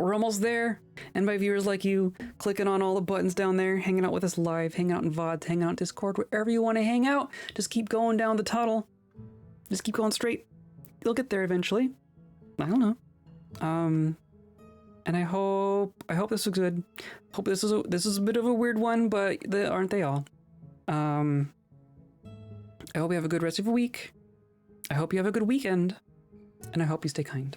we're almost there. And by viewers like you, clicking on all the buttons down there, hanging out with us live, hanging out in VODs, hanging out in Discord, wherever you want to hang out, just keep going down the tunnel. Just keep going straight. You'll get there eventually. I don't know. And I hope this was good. Hope this is a bit of a weird one, but aren't they all? I hope you have a good rest of your week. I hope you have a good weekend. And I hope you stay kind.